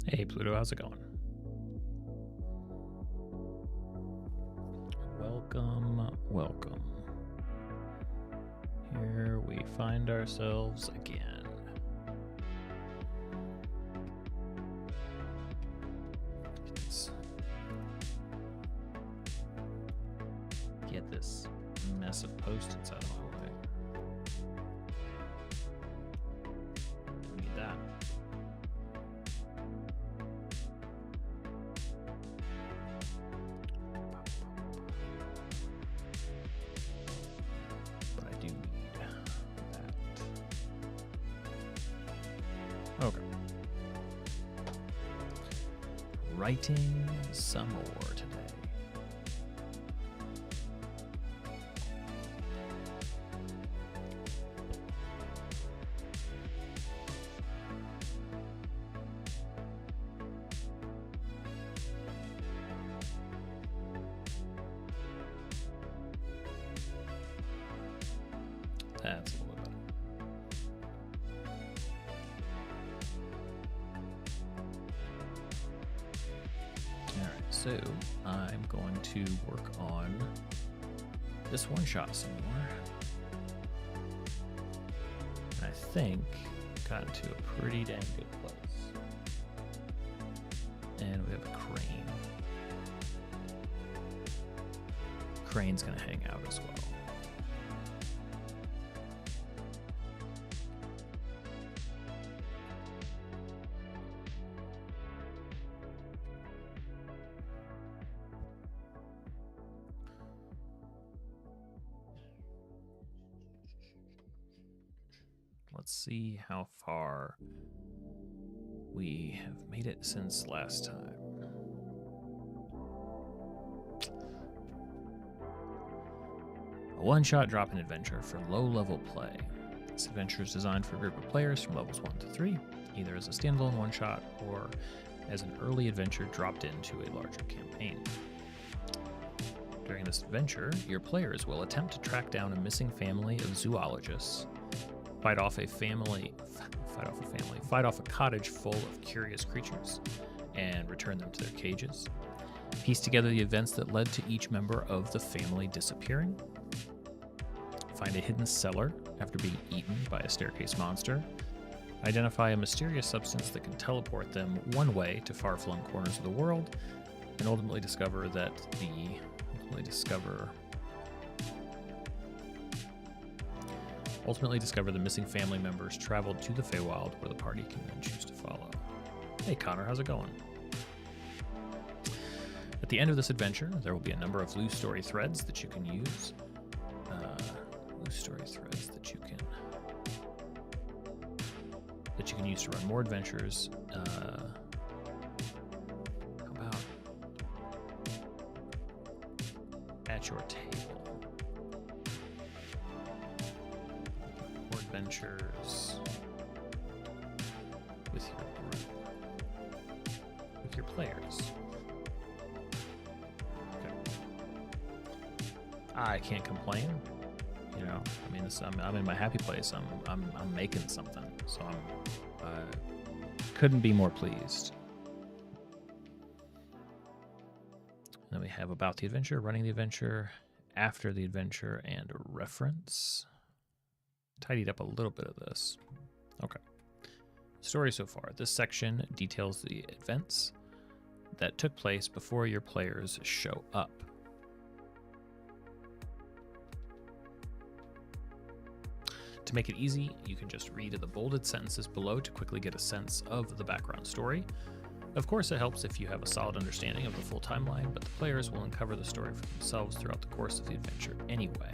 Hey Pluto, how's it going? Welcome. Here we find ourselves again. Get this mess of post-its out of my way. We need that. But I do need that. Okay. Writing some more today. That's a little bit better. Alright, so I'm going to work on this one shot some more. And I think I've gotten to a pretty dang good place. And we have a crane. Crane's gonna hang out as well. Let's see how far we have made it since last time. A one-shot drop-in adventure for low-level play. This adventure is designed for a group of players from levels 1 to 3, either as a standalone one-shot or as an early adventure dropped into a larger campaign. During this adventure, your players will attempt to track down a missing family of zoologists, fight off a cottage full of curious creatures, and return them to their cages. Piece together the events that led to each member of the family disappearing. Find a hidden cellar after being eaten by a staircase monster. Identify a mysterious substance that can teleport them one way to far-flung corners of the world, and ultimately discover the missing family members traveled to the Feywild, where the party can then choose to follow. Hey Connor, how's it going? At the end of this adventure, there will be a number of loose story threads that you can use. That you can use to run more adventures. How about at your table? More adventures with your group, with your players. Okay. I can't complain. You know, I mean, I'm in my happy place. I'm making something, so I couldn't be more pleased. Then we have about the adventure, running the adventure, after the adventure, and a reference. Tidied up a little bit of this. Okay. Story so far. This section details the events that took place before your players show up. To make it easy, you can just read the bolded sentences below to quickly get a sense of the background story. Of course, it helps if you have a solid understanding of the full timeline, but the players will uncover the story for themselves throughout the course of the adventure anyway.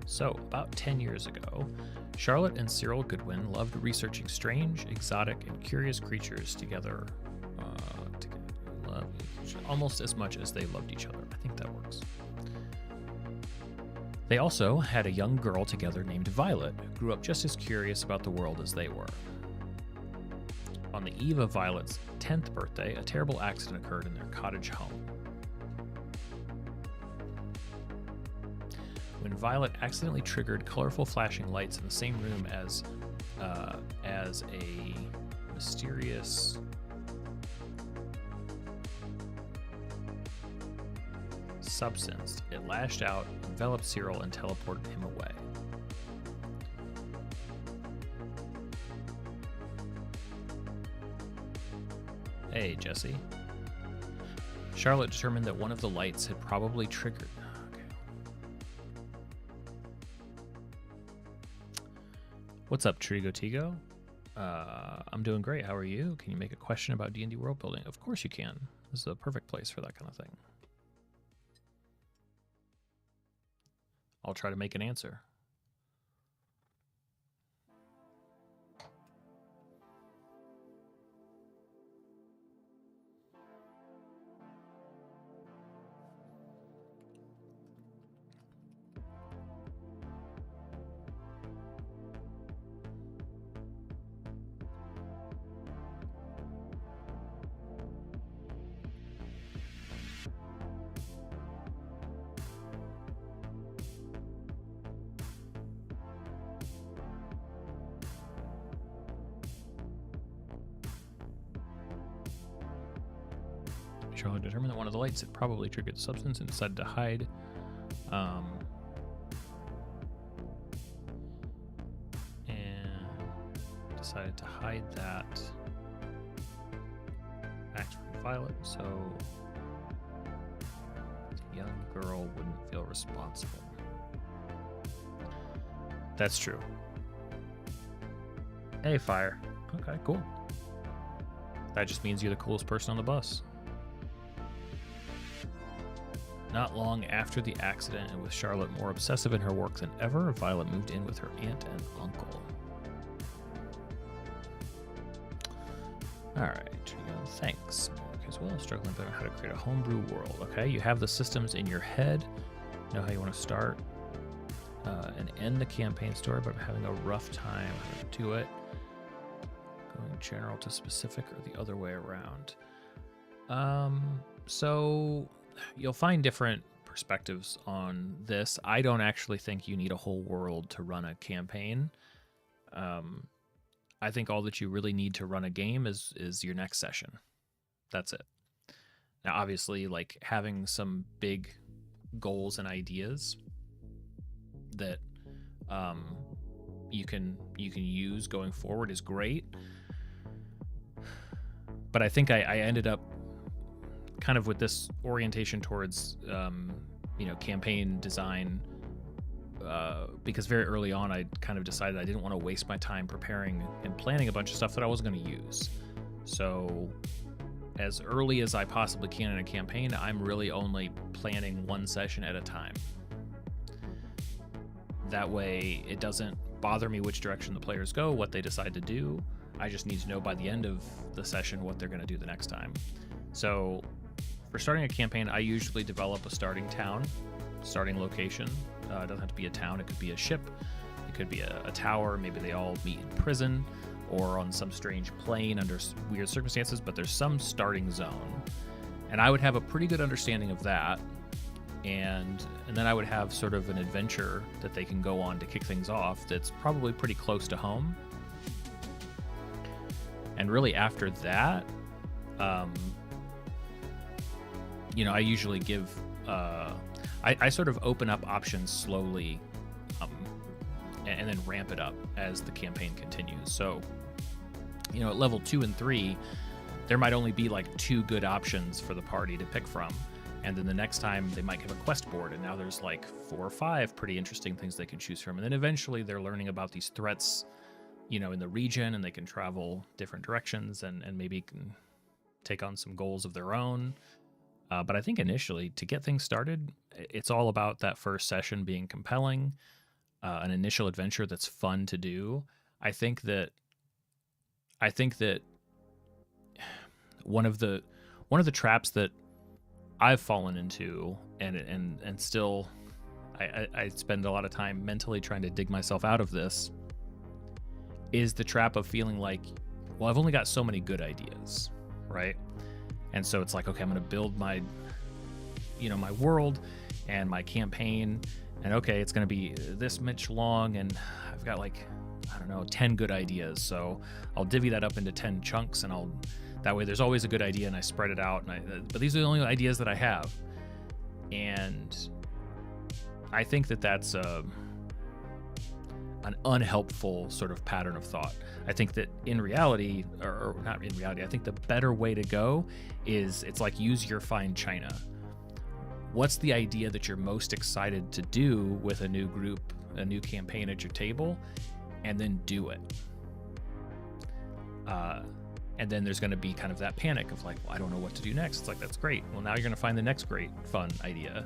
So, about 10 years ago, Charlotte and Cyril Goodwin loved researching strange, exotic, and curious creatures together. Almost as much as they loved each other. I think that works. They also had a young girl together named Violet, who grew up just as curious about the world as they were. On the eve of Violet's 10th birthday, a terrible accident occurred in their cottage home. When Violet accidentally triggered colorful flashing lights in the same room as a mysterious substance. It lashed out, enveloped Cyril, and teleported him away. Hey, Jesse. Charlotte determined that one of the lights had probably triggered. Okay. What's up, Trigo Tigo? I'm doing great. How are you? Can you make a question about D&D world building? Of course you can. This is a perfect place for that kind of thing. I'll try to make an answer. Charlotte determined that one of the lights had probably triggered the substance and decided to hide. That act from Violet, so the young girl wouldn't feel responsible. That's true. Hey, Fire. Okay, cool. That just means you're the coolest person on the bus. Not long after the accident, and with Charlotte more obsessive in her work than ever, Violet moved in with her aunt and uncle. Alright, thanks. As well, struggling to learn how to create a homebrew world. Okay, you have the systems in your head, know how you want to start and end the campaign story, but I'm having a rough time how to do it. Going general to specific or the other way around. So you'll find different perspectives on this. I don't actually think you need a whole world to run a campaign. I think all that you really need to run a game is your next session. That's it. Now, obviously, like having some big goals and ideas that you can use going forward is great. But I think I ended up kind of with this orientation towards campaign design. Because very early on, I kind of decided I didn't want to waste my time preparing and planning a bunch of stuff that I wasn't going to use. So as early as I possibly can in a campaign, I'm really only planning one session at a time. That way, it doesn't bother me which direction the players go, what they decide to do. I just need to know by the end of the session what they're going to do the next time. So for starting a campaign, I usually develop a starting town, starting location. It doesn't have to be a town. It could be a ship. It could be a tower. Maybe they all meet in prison or on some strange plane under weird circumstances, but there's some starting zone. And I would have a pretty good understanding of that. And then I would have sort of an adventure that they can go on to kick things off that's probably pretty close to home. And really after that, I usually give... I sort of open up options slowly and then ramp it up as the campaign continues. So, at level 2 and 3, there might only be like 2 good options for the party to pick from. And then the next time they might give a quest board, and now there's like 4 or 5 pretty interesting things they can choose from. And then eventually they're learning about these threats, in the region, and they can travel different directions and maybe can take on some goals of their own. But I think initially, to get things started, it's all about that first session being compelling, an initial adventure that's fun to do. I think that one of the traps that I've fallen into, and still I spend a lot of time mentally trying to dig myself out of this, is the trap of feeling like, well, I've only got so many good ideas, right? And so it's like, okay, I'm going to build my world and my campaign, And okay, it's going to be this much long, and I've got like, I don't know, 10 good ideas. So I'll divvy that up into 10 chunks, and that way there's always a good idea, and I spread it out. But these are the only ideas that I have. And I think that's an unhelpful sort of pattern of thought. I think that in reality, or not in reality, I think the better way to go is, it's like, use your fine china. What's the idea that you're most excited to do with a new group, a new campaign at your table, and then do it. And then there's going to be kind of that panic of like, well, I don't know what to do next. It's like, that's great. Well, now you're going to find the next great fun idea.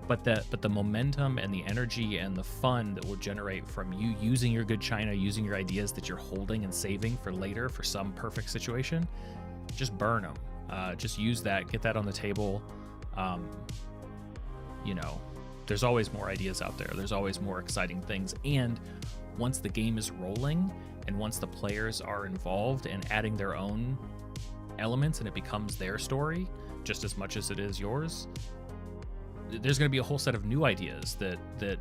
But the momentum and the energy and the fun that will generate from you using your good china, using your ideas that you're holding and saving for later for some perfect situation, just burn them. Just use that, get that on the table. There's always more ideas out there. There's always more exciting things. And once the game is rolling, and once the players are involved and adding their own elements, and it becomes their story just as much as it is yours, there's going to be a whole set of new ideas that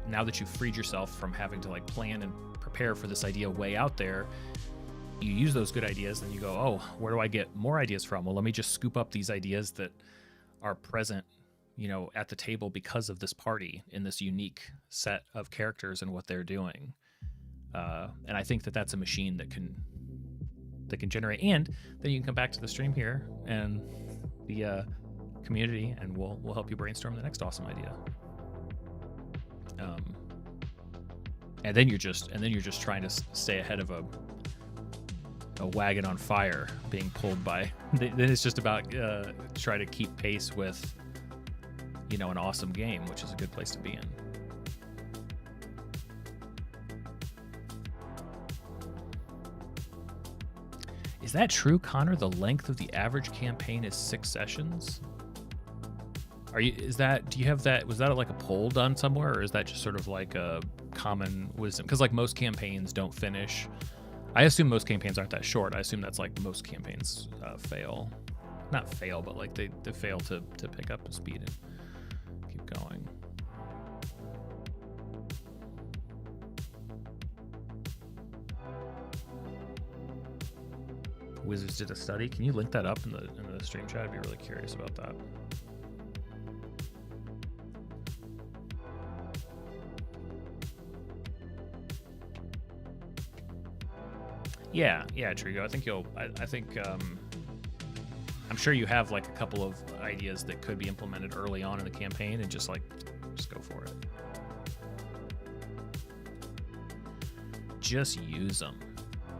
now that you've freed yourself from having to like plan and prepare for this idea way out there, you use those good ideas, and you go, oh, where do I get more ideas from? Well, let me just scoop up these ideas that are present, at the table because of this party in this unique set of characters and what they're doing. And I think that's a machine that can generate, and then you can come back to the stream here and the community, and we'll help you brainstorm the next awesome idea. And then you're just trying to stay ahead of a wagon on fire being pulled by. Then it's just about try to keep pace with an awesome game, which is a good place to be in. Is that true, Connor? The length of the average campaign is 6 sessions? Do you have that? Was that like a poll done somewhere, or is that just sort of like a common wisdom? Because like most campaigns don't finish. I assume most campaigns aren't that short. I assume that's like most campaigns fail. Not fail, but like they fail to pick up the speed and keep going. Wizards did a study. Can you link that up in the stream chat? I'd be really curious about that. Yeah, Trigo. I think I'm sure you have like a couple of ideas that could be implemented early on in the campaign, and just go for it. Just use them.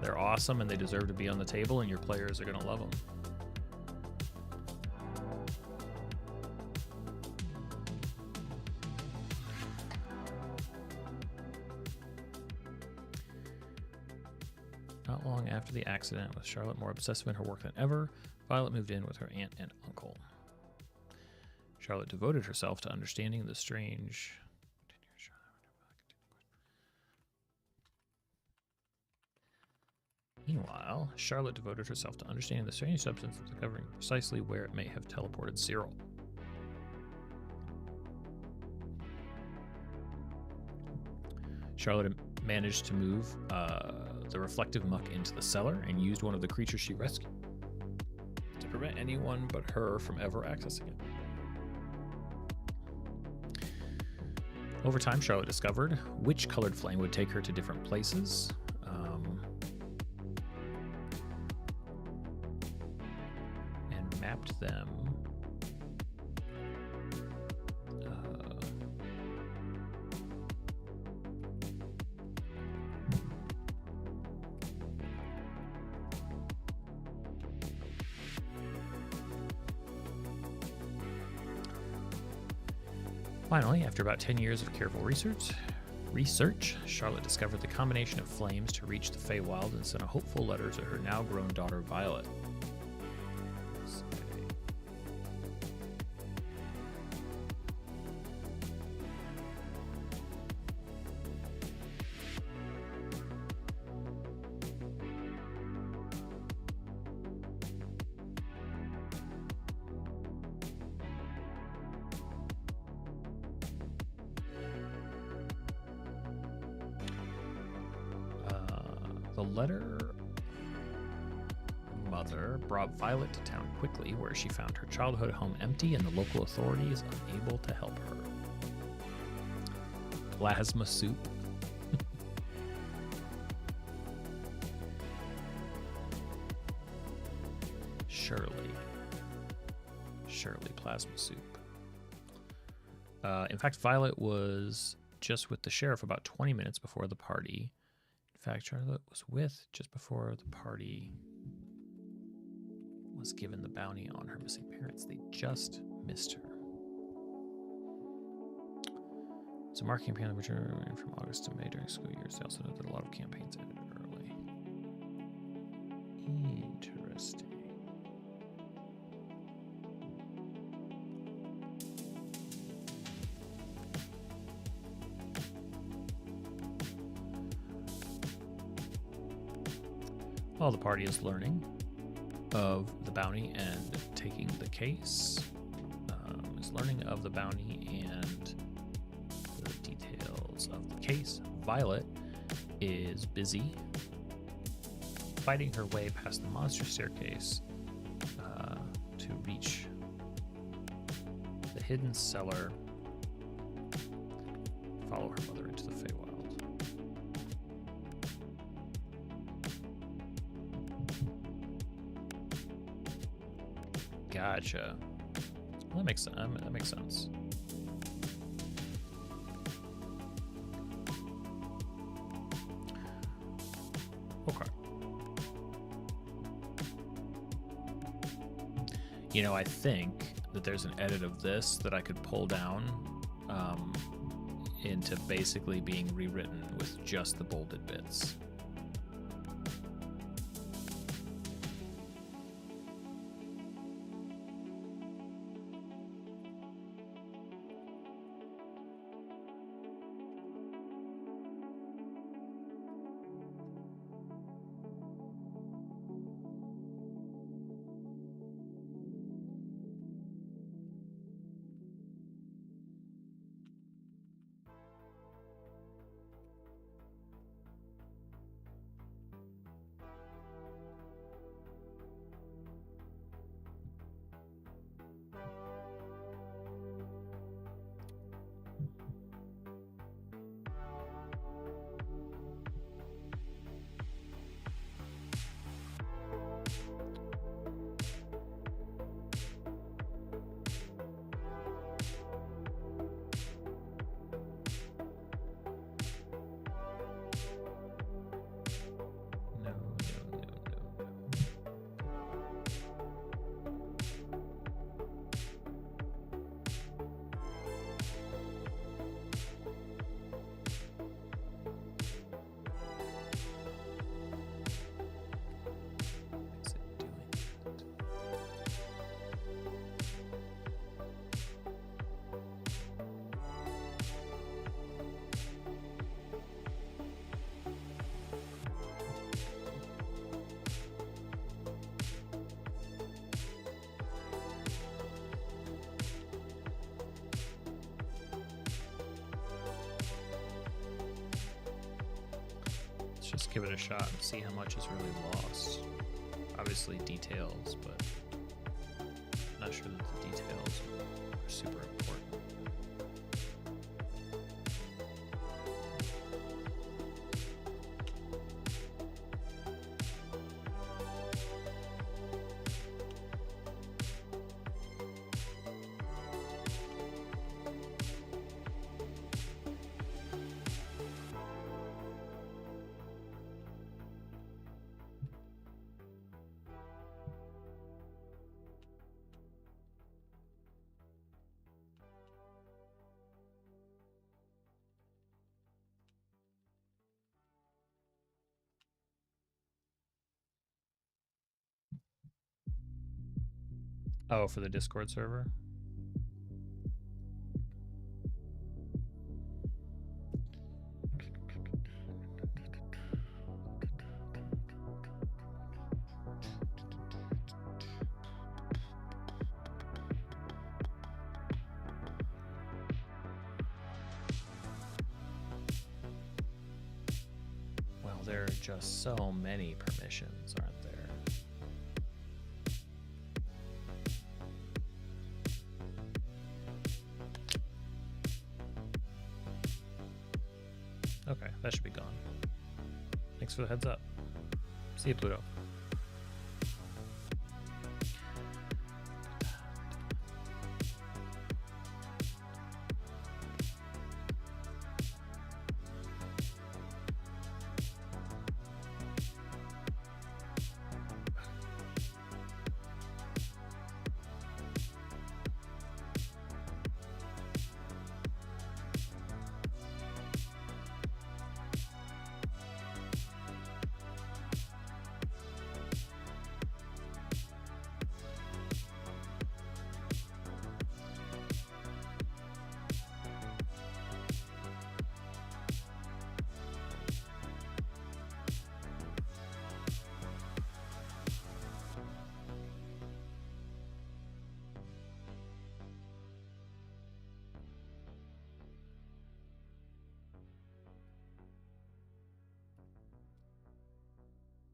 They're awesome, and they deserve to be on the table, and your players are going to love them. Not long after the accident, with Charlotte more obsessive in her work than ever, Violet moved in with her aunt and uncle. Charlotte devoted herself to understanding the strange... Meanwhile, Charlotte devoted herself to understanding the strange substance and discovering precisely where it may have teleported Cyril. Charlotte managed to move the reflective muck into the cellar and used one of the creatures she rescued to prevent anyone but her from ever accessing it. Over time, Charlotte discovered which colored flame would take her to different places. And mapped them. Finally, after about 10 years of careful research, Charlotte discovered the combination of flames to reach the Feywild and sent a hopeful letter to her now grown daughter Violet. letter mother brought Violet to town quickly, where she found her childhood home empty and the local authorities unable to help her. Plasma soup. Surely plasma soup. In fact, Violet was just with the sheriff about 20 minutes before the party. In fact, Charlotte was with just before the party was given the bounty on her missing parents. They just missed her. So marketing campaign which ran from August to May during school years. They also noted a lot of campaigns ended early. Interesting. While the party is learning of the bounty and taking the case, is learning of the bounty and the details of the case, Violet is busy fighting her way past the monster staircase to reach the hidden cellar, follow her mother into the Feywild. Gotcha. Well, that makes sense. Okay. You know, I think that there's an edit of this that I could pull down into basically being rewritten with just the bolded bits. Just give it a shot and see how much is really lost. Obviously details, but I'm not sure that the details are super important. Oh, for the Discord server? Well, they're just so many permissions, aren't there? Okay, that should be gone. Thanks for the heads up. See you, Pluto.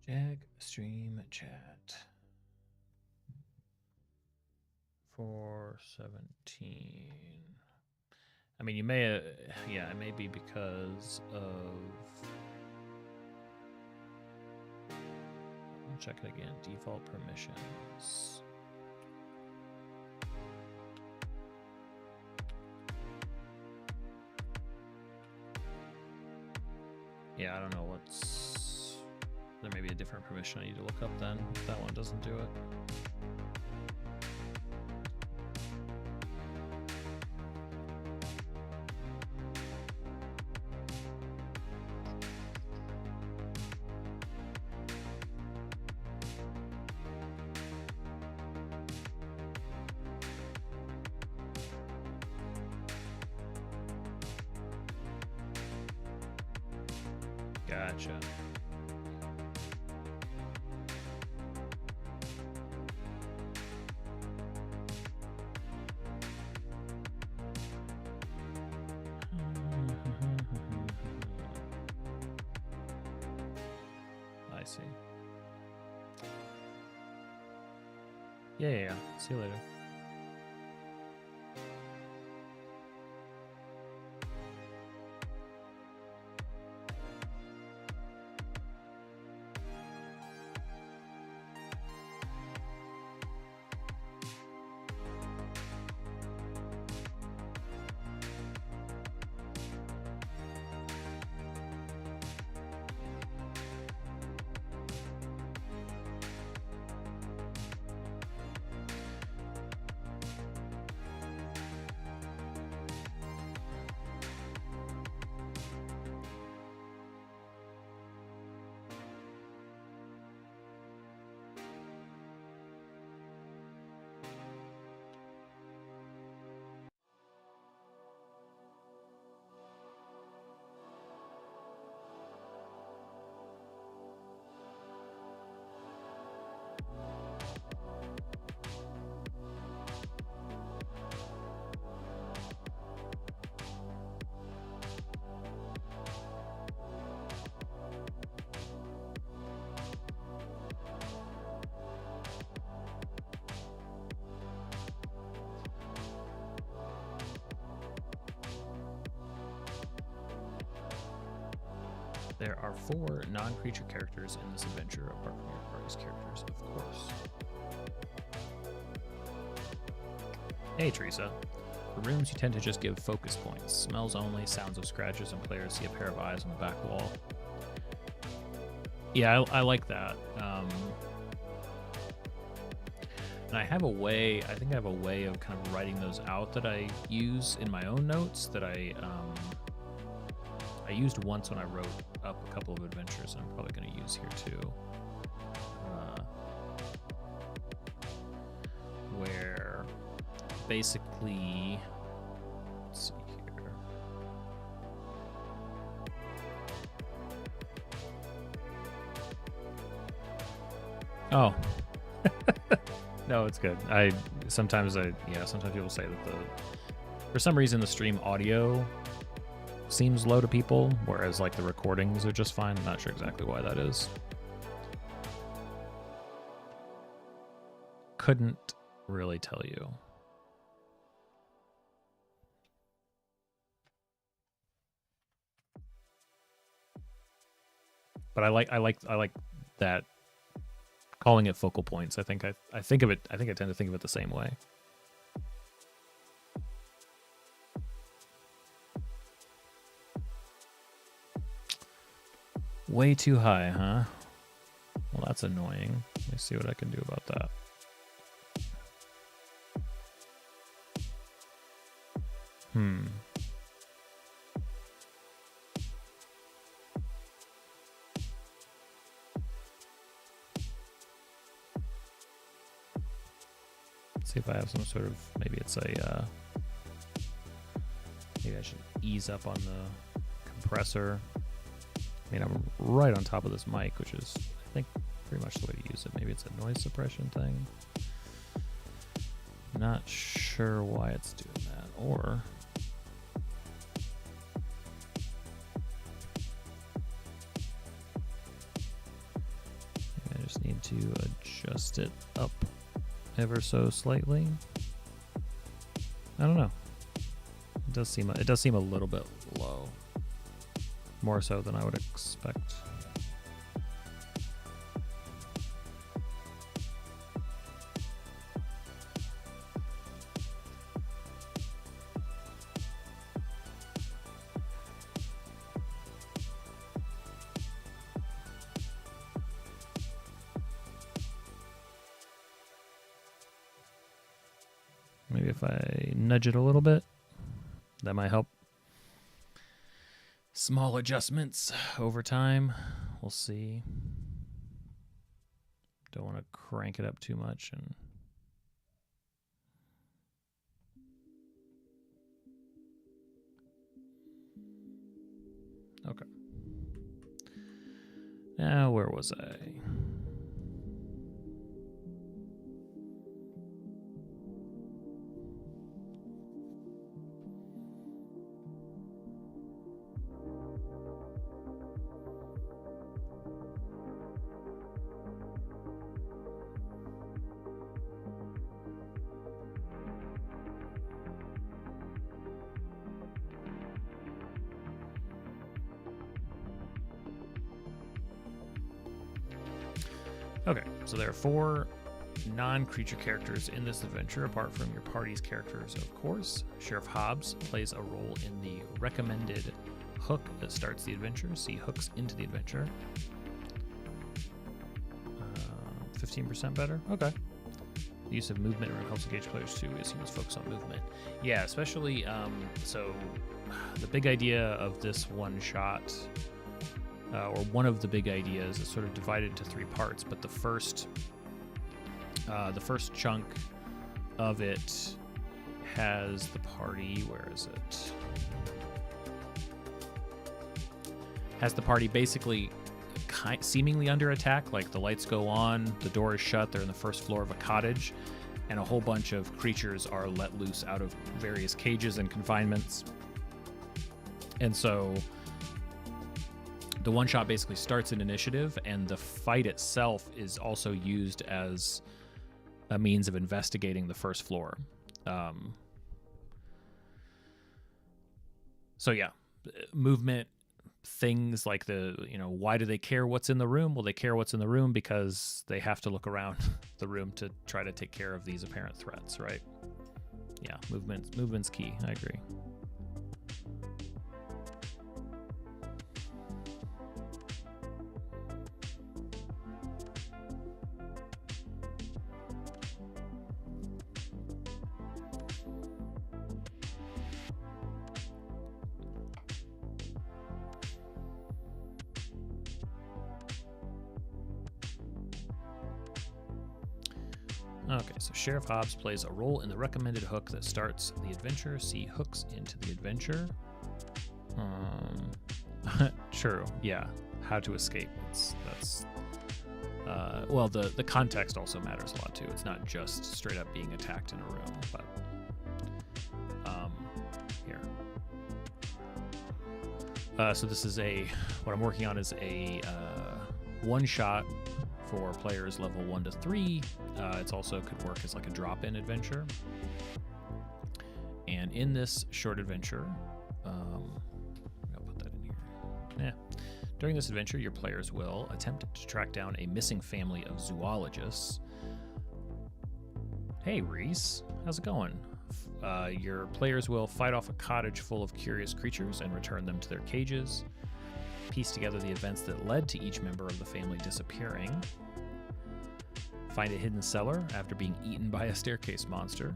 Jag stream chat. 417. I mean, you may, yeah, it may be because of. I'll check it again. Default permissions. Yeah, I don't know what's. There may be a different permission I need to look up then, if that one doesn't do it. Gotcha. I see. Yeah. See you later. There are 4 non-creature characters in this adventure, apart from your party's characters, of course. Hey, Teresa. For rooms, you tend to just give focus points. Smells only, sounds of scratches, and players see a pair of eyes on the back wall. Yeah, I like that. And I have a way, I think I have a way of kind of writing those out that I use in my own notes that I used once when I wrote up a couple of adventures, and I'm probably going to use here too. Where basically, let's see here. Oh, no, it's good. Sometimes people say that for some reason the stream audio seems low to people, whereas like the recordings are just fine. I'm not sure exactly why that is. Couldn't really tell you. But I like that calling it focal points. I think I tend to think of it the same way. Way too high, huh? Well, that's annoying. Let me see what I can do about that. See if I have some sort of, maybe it's a, maybe I should ease up on the compressor. I mean, I'm right on top of this mic, which is, I think, pretty much the way to use it. Maybe it's a noise suppression thing. Not sure why it's doing that, or... I just need to adjust it up ever so slightly. I don't know. It does seem a little bit low. More so than I would expect. Maybe if I nudge it a little bit, that might help. Small adjustments over time. We'll see. Don't want to crank it up too much. And okay. Now, where was I? Okay, so there are 4 non-creature characters in this adventure, apart from your party's characters, of course. Sheriff Hobbs plays a role in the recommended hook that starts the adventure. See hooks into the adventure. 15% better? Okay. The use of movement helps engage players too, as humans focus on movement. Yeah, especially, so the big idea of this one-shot... or one of the big ideas is sort of divided into 3 parts, but the first chunk of it has the party. Where is it? Has the party basically seemingly under attack. Like the lights go on, the door is shut. They're in the first floor of a cottage, and a whole bunch of creatures are let loose out of various cages and confinements. And so the one shot basically starts an initiative, and the fight itself is also used as a means of investigating the first floor. So yeah, movement, things like why do they care what's in the room? Well, they care what's in the room because they have to look around the room to try to take care of these apparent threats, right? Yeah, movement's key. I agree. Okay, so Sheriff Hobbs plays a role in the recommended hook that starts the adventure. See hooks into the adventure. True, yeah. How to escape. Well, the context also matters a lot too. It's not just straight up being attacked in a room, but here. So this is what I'm working on is a one-shot for players level 1 to 3. It's also could work as like a drop-in adventure. And in this short adventure, I'll put that in here. Yeah. During this adventure, your players will attempt to track down a missing family of zoologists. Hey, Reese, how's it going? Your players will fight off a cottage full of curious creatures and return them to their cages. Piece together the events that led to each member of the family disappearing. Find a hidden cellar after being eaten by a staircase monster.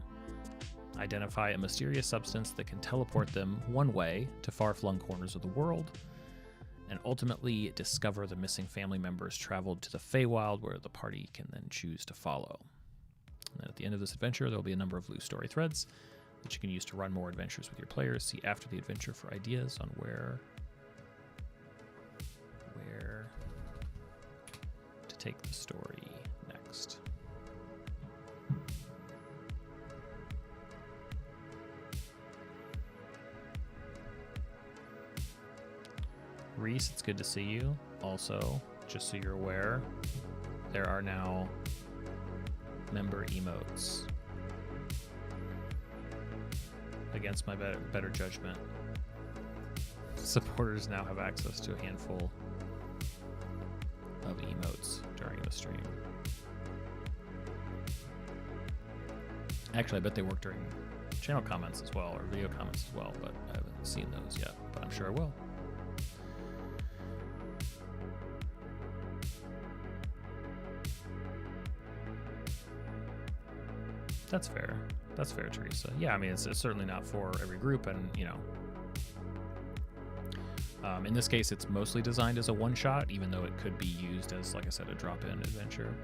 Identify a mysterious substance that can teleport them one way to far-flung corners of the world. And ultimately discover the missing family members traveled to the Feywild, where the party can then choose to follow. And then at the end of this adventure, there will be a number of loose story threads that you can use to run more adventures with your players. See after the adventure for ideas on where to take the story next. Reese, it's good to see you. Also, just so you're aware, there are now member emotes. Against my better judgment, supporters now have access to a handful of emotes during the stream. Actually, I bet they work during channel comments as well, or video comments as well, but I haven't seen those yet, but I'm sure I will. That's fair. That's fair, Teresa. Yeah, I mean, it's certainly not for every group, and, you know, in this case, it's mostly designed as a one-shot, even though it could be used as, like I said, a drop-in adventure.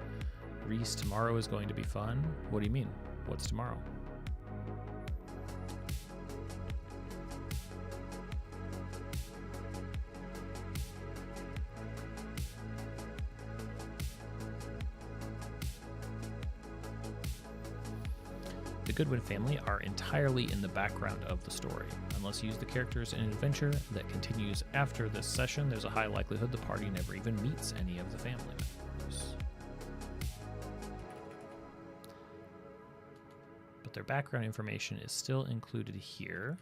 Reese, tomorrow is going to be fun. What do you mean? What's tomorrow? The Goodwin family are entirely in the background of the story. Unless you use the characters in an adventure that continues after this session, there's a high likelihood the party never even meets any of the family members. But their background information is still included here,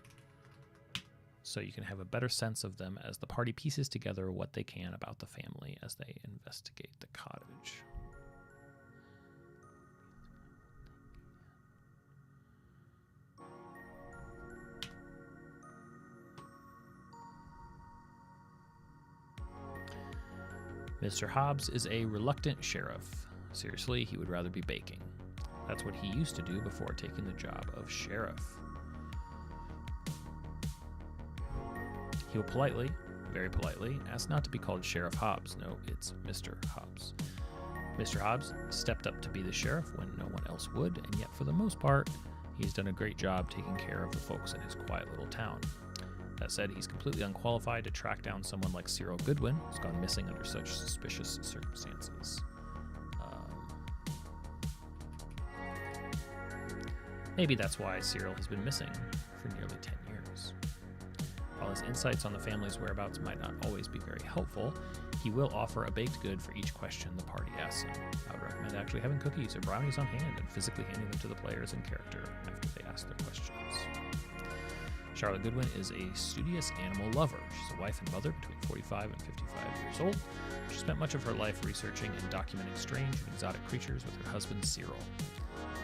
so you can have a better sense of them as the party pieces together what they can about the family as they investigate the cottage. Mr. Hobbs is a reluctant sheriff. Seriously, he would rather be baking. That's what he used to do before taking the job of sheriff. He will politely, very politely, ask not to be called Sheriff Hobbs. No, it's Mr. Hobbs. Mr. Hobbs stepped up to be the sheriff when no one else would, and yet for the most part, he's done a great job taking care of the folks in his quiet little town. That said, he's completely unqualified to track down someone like Cyril Goodwin, who's gone missing under such suspicious circumstances. Maybe that's why Cyril has been missing for nearly 10 years. While his insights on the family's whereabouts might not always be very helpful, he will offer a baked good for each question the party asks him. I would recommend actually having cookies or brownies on hand and physically handing them to the players in character after they ask their questions. Charlotte Goodwin is a studious animal lover. She's a wife and mother between 45 and 55 years old. She spent much of her life researching and documenting strange and exotic creatures with her husband Cyril.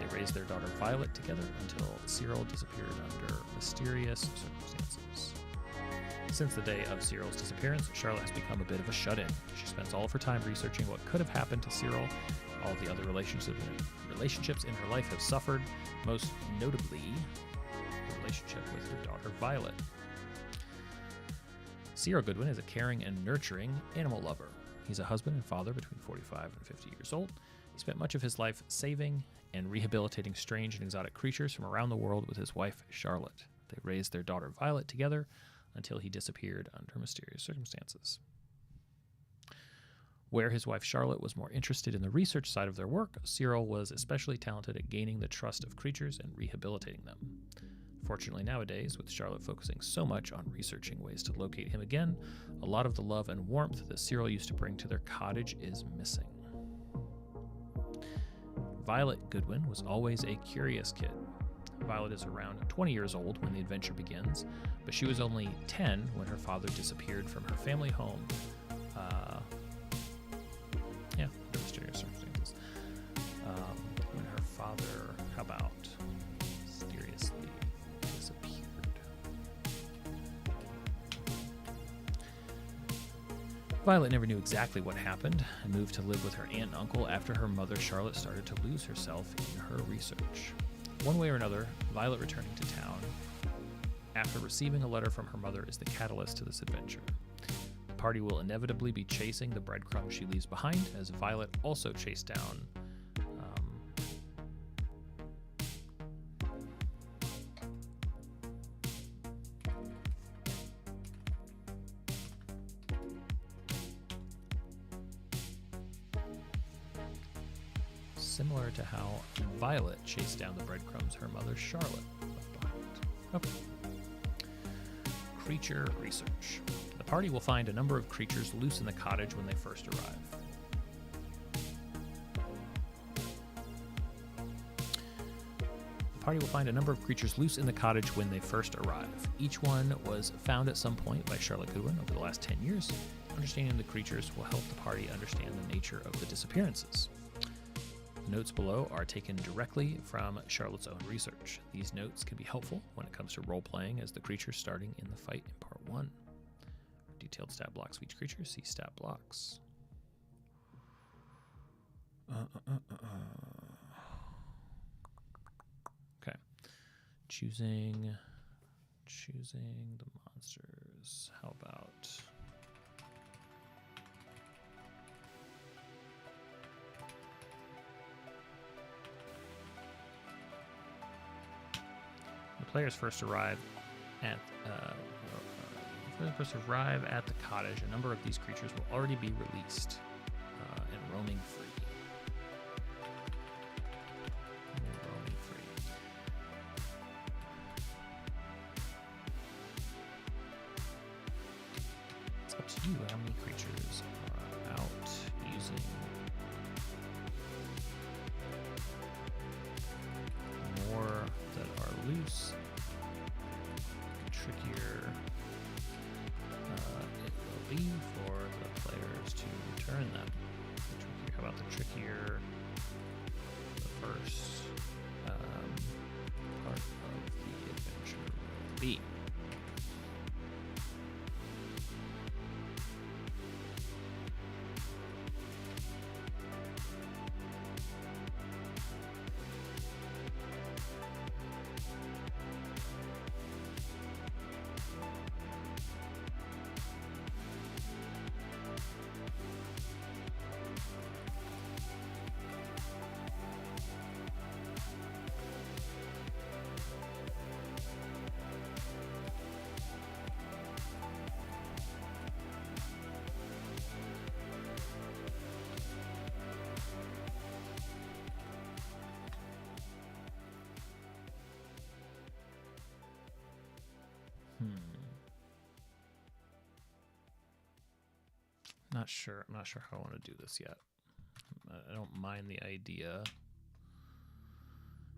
They raised their daughter Violet together until Cyril disappeared under mysterious circumstances. Since the day of Cyril's disappearance, Charlotte has become a bit of a shut-in. She spends all of her time researching what could have happened to Cyril. All of the other relationships in her life have suffered, most notably relationship with her daughter Violet. Cyril Goodwin is a caring and nurturing animal lover. He's a husband and father between 45 and 50 years old. He spent much of his life saving and rehabilitating strange and exotic creatures from around the world with his wife Charlotte. They raised their daughter Violet together until he disappeared under mysterious circumstances. Where his wife Charlotte was more interested in the research side of their work, Cyril was especially talented at gaining the trust of creatures and rehabilitating them. Fortunately, nowadays, with Charlotte focusing so much on researching ways to locate him again, a lot of the love and warmth that Cyril used to bring to their cottage is missing. Violet Goodwin was always a curious kid. Violet is around 20 years old when the adventure begins, but she was only 10 when her father disappeared from her family home. Under mysterious circumstances. When her father, mysteriously disappeared. Violet never knew exactly what happened and moved to live with her aunt and uncle after her mother Charlotte started to lose herself in her research. One way or another, Violet returning to town after receiving a letter from her mother is the catalyst to this adventure. The party will inevitably be chasing the breadcrumbs she leaves behind, as Violet also chased down similar to how Violet chased down the breadcrumbs her mother Charlotte left behind. Okay. Creature research. The party will find a number of creatures loose in the cottage when they first arrive. Each one was found at some point by Charlotte Goodwin over the last 10 years. Understanding the creatures will help the party understand the nature of the disappearances. The notes below are taken directly from Charlotte's own research. These notes can be helpful when it comes to role-playing as the creature starting in the fight in Part 1. For detailed stat blocks of each creature, see stat blocks. Okay. Choosing the monsters. How about... Players first arrive at the cottage. A number of these creatures will already be released and roaming free. It's up to you how many creatures are out using more that are loose. Trickier it will be for the players to return them. How about the trickier the first part of the adventure will be? I'm not sure how I want to do this yet. I don't mind the idea,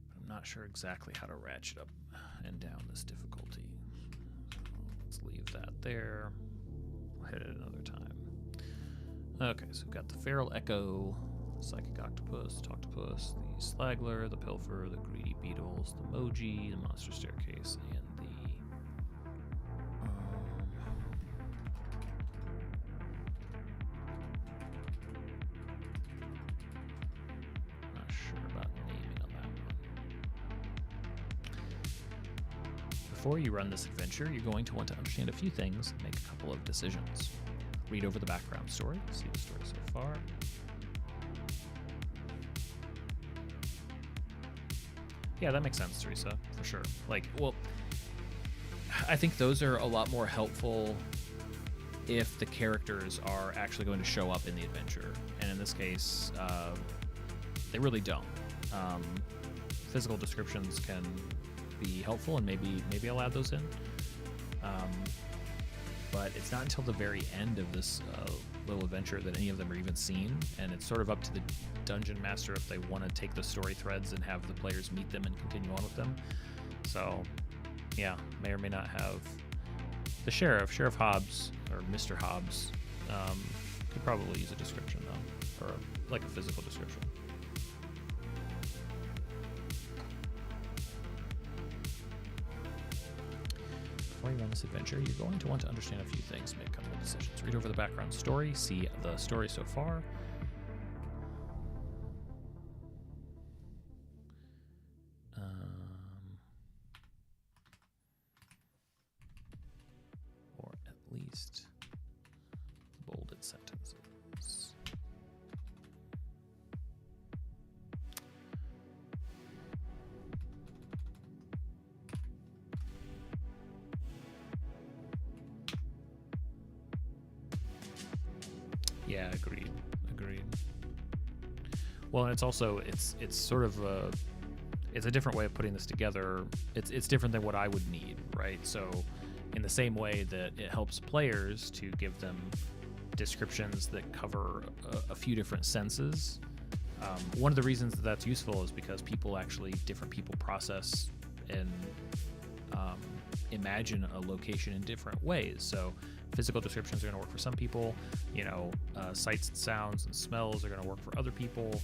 but I'm not sure exactly how to ratchet up and down this difficulty. Let's leave that there. We'll hit it another time. Okay, so we've got the Feral Echo, the Psychic Octopus, Toctopus, the Slagler, the Pilfer, the Greedy Beetles, the Moji, the Monster Staircase, and the Before you run this adventure, you're going to want to understand a few things and make a couple of decisions. Read over the background story, see the story so far. Yeah, that makes sense, Teresa, for sure. I think those are a lot more helpful if the characters are actually going to show up in the adventure. And in this case, they really don't. Physical descriptions can be helpful, and maybe I'll add those in. But it's not until the very end of this little adventure that any of them are even seen, and it's sort of up to the dungeon master if they want to take the story threads and have the players meet them and continue on with them. So, yeah, may or may not have the Sheriff Hobbs, or Mr. Hobbs, could probably use a description though, or like a physical description. Before you run this adventure, you're going to want to understand a few things, make a couple of decisions. Read over the background story, see the story so far. Or at least bolded sentences. Yeah, agreed. Well, and it's also it's sort of it's a different way of putting this together. It's different than what I would need, right? So in the same way that it helps players to give them descriptions that cover a few different senses. One of the reasons that that's useful is because different people process and imagine a location in different ways. So physical descriptions are going to work for some people, sights and sounds and smells are going to work for other people.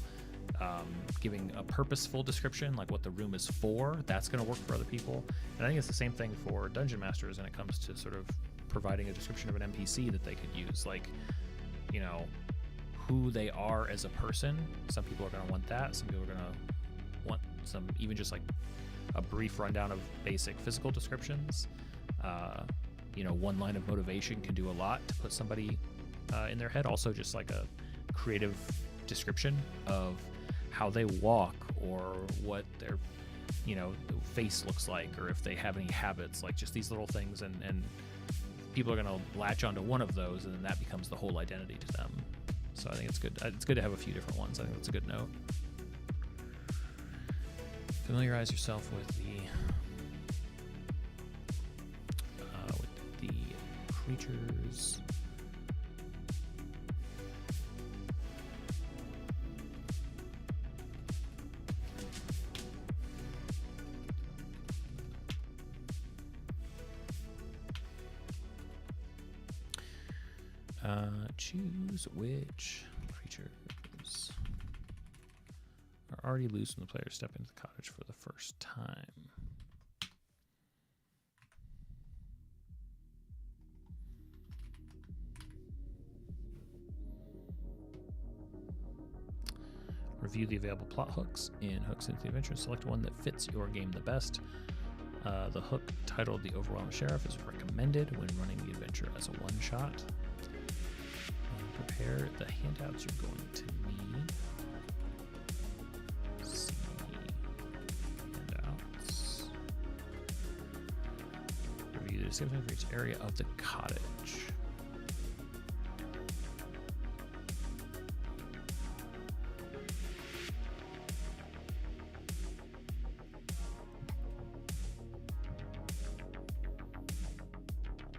Giving a purposeful description, like what the room is for, that's going to work for other people. And I think it's the same thing for dungeon masters when it comes to sort of providing a description of an NPC that they could use, like, who they are as a person. Some people are going to want that. Some people are going to want some, even just like a brief rundown of basic physical descriptions. One line of motivation can do a lot to put somebody in their head. Also, just like a creative description of how they walk, or what their face looks like, or if they have any habits, like just these little things, and people are going to latch onto one of those, and then that becomes the whole identity to them. So I think it's good to have a few different ones. I think that's a good note. Familiarize yourself with the creatures. Choose which creatures are already loose when the players step into the cottage for the first time. Review the available plot hooks in Hooks into the Adventure and select one that fits your game the best. The hook titled The Overwhelmed Sheriff is recommended when running the adventure as a one-shot. Prepare the handouts you're going to need. See handouts. Review the description for each area of the cottage.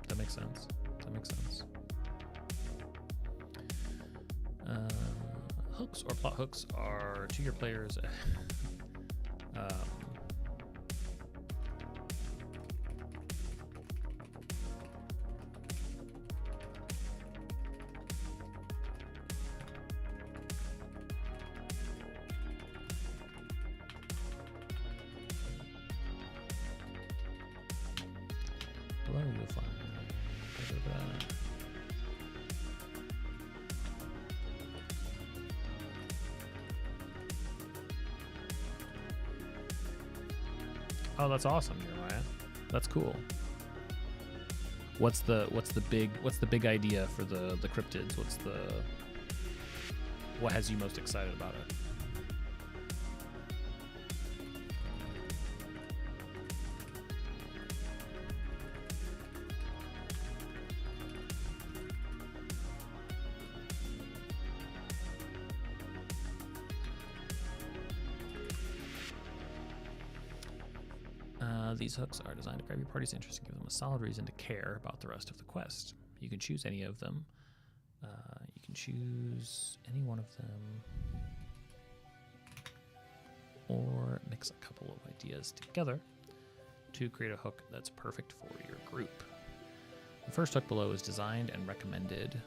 That makes sense. Hooks or plot hooks are to your players. Below you'll find. Oh, that's awesome, Jeremiah. That's cool. What's the big idea for the cryptids? What has you most excited about it? These hooks are designed to grab your party's interest and give them a solid reason to care about the rest of the quest. You can choose any of them. You can choose any one of them, or mix a couple of ideas together to create a hook that's perfect for your group. The first hook below is designed and recommended.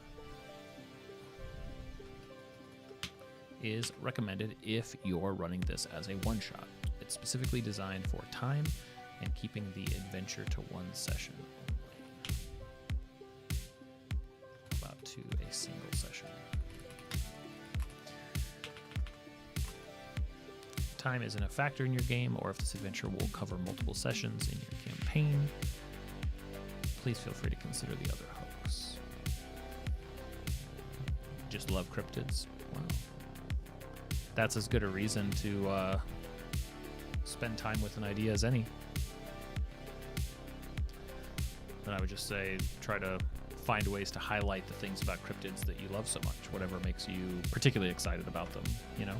Is recommended if you're running this as a one-shot. It's specifically designed for time and keeping the adventure to one session only. About to a single session. Time isn't a factor in your game, or if this adventure will cover multiple sessions in your campaign, please feel free to consider the other hooks. Just love cryptids. Wow. That's as good a reason to spend time with an idea as any. Then I would just say try to find ways to highlight the things about cryptids that you love so much, whatever makes you particularly excited about them, you know?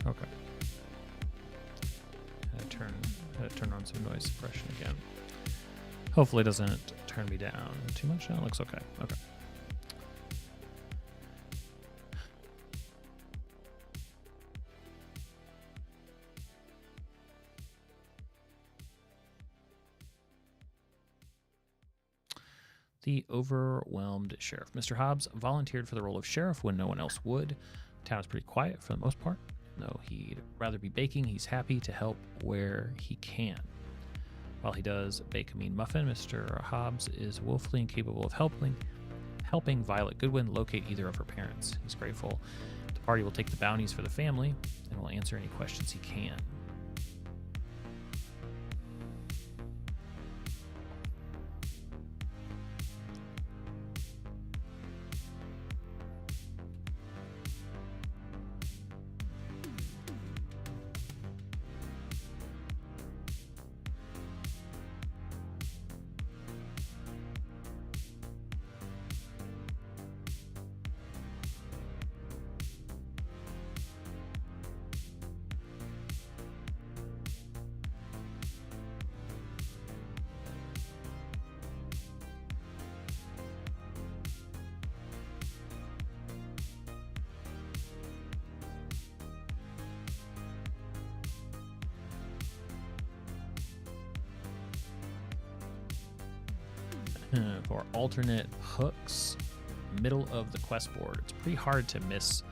Okay. Turn on some noise suppression again. Hopefully it doesn't turn me down too much. No, it looks okay. Okay. The overwhelmed sheriff. Mr. Hobbs volunteered for the role of sheriff when no one else would. The town is pretty quiet for the most part. Though he'd rather be baking, he's happy to help where he can. While he does bake a mean muffin, Mr. Hobbs is woefully incapable of helping Violet Goodwin locate either of her parents. He's grateful the party will take the bounties for the family and will answer any questions he can. For alternate hooks, middle of the quest board. It's pretty hard to miss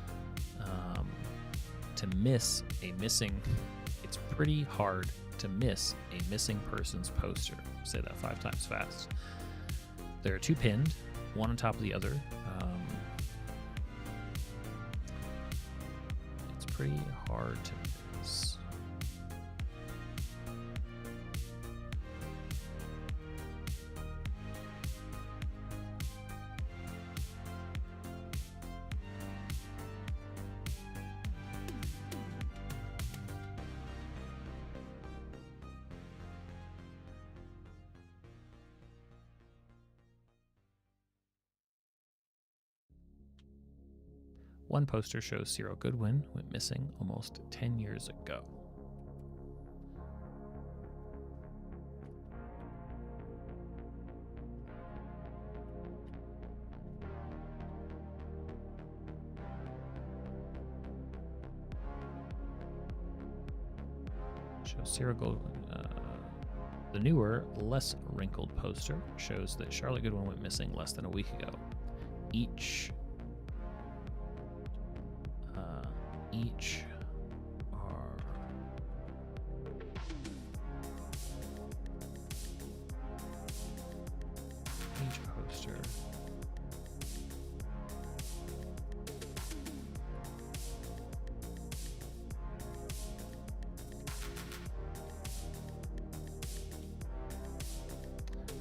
a missing. It's pretty hard to miss a missing person's poster. Say that 5 times fast. There are 2 pinned, one on top of the other. It's pretty hard to miss. One poster shows Cyril Goodwin went missing almost 10 years ago. Shows Cyril Goodwin. The newer, less wrinkled poster shows that Charlotte Goodwin went missing less than a week ago. Each are